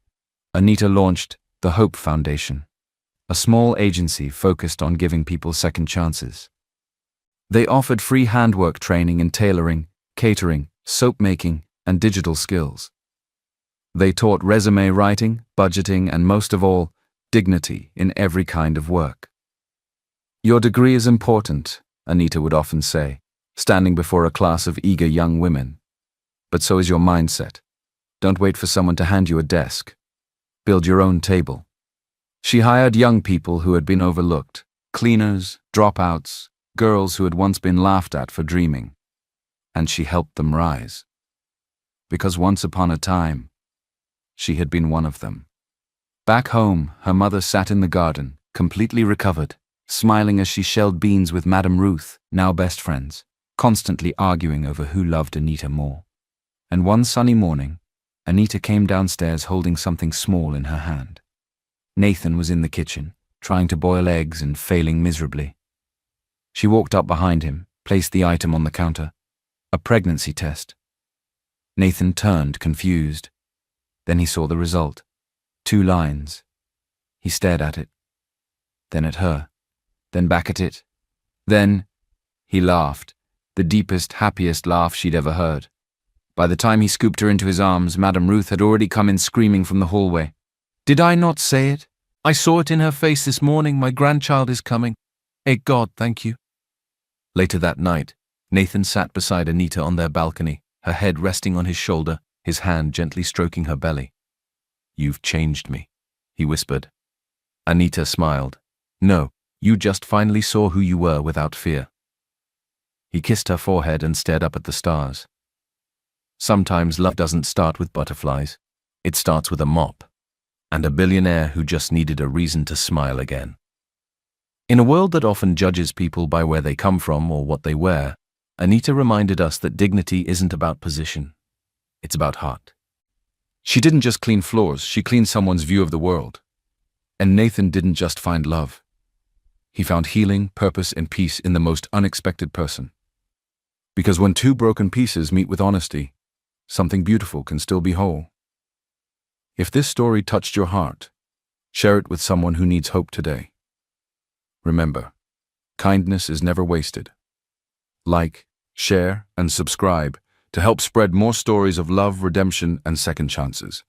Anita launched the Hope Foundation, a small agency focused on giving people second chances. They offered free handwork training in tailoring, catering, soap making, and digital skills. They taught resume writing, budgeting, and most of all, dignity in every kind of work. "Your degree is important," Anita would often say, standing before a class of eager young women. "But so is your mindset. Don't wait for someone to hand you a desk. Build your own table." She hired young people who had been overlooked, cleaners, dropouts, girls who had once been laughed at for dreaming. And she helped them rise. Because once upon a time, she had been one of them. Back home, her mother sat in the garden, completely recovered, smiling as she shelled beans with Madame Ruth, now best friends, constantly arguing over who loved Anita more. And one sunny morning, Anita came downstairs holding something small in her hand. Nathan was in the kitchen, trying to boil eggs and failing miserably. She walked up behind him, placed the item on the counter. A pregnancy test. Nathan turned, confused. Then he saw the result. 2 lines. He stared at it. Then at her. Then back at it. Then he laughed, the deepest, happiest laugh she'd ever heard. By the time he scooped her into his arms, Madame Ruth had already come in screaming from the hallway. "Did I not say it? I saw it in her face this morning. My grandchild is coming. God, thank you." Later that night, Nathan sat beside Anita on their balcony, her head resting on his shoulder, his hand gently stroking her belly. "You've changed me," he whispered. Anita smiled. "No, you just finally saw who you were without fear." He kissed her forehead and stared up at the stars. Sometimes love doesn't start with butterflies. It starts with a mop. And a billionaire who just needed a reason to smile again. In a world that often judges people by where they come from or what they wear, Anita reminded us that dignity isn't about position. It's about heart. She didn't just clean floors, she cleaned someone's view of the world. And Nathan didn't just find love. He found healing, purpose, and peace in the most unexpected person. Because when 2 broken pieces meet with honesty, something beautiful can still be whole. If this story touched your heart, share it with someone who needs hope today. Remember, kindness is never wasted. Like, share, and subscribe to help spread more stories of love, redemption, and second chances.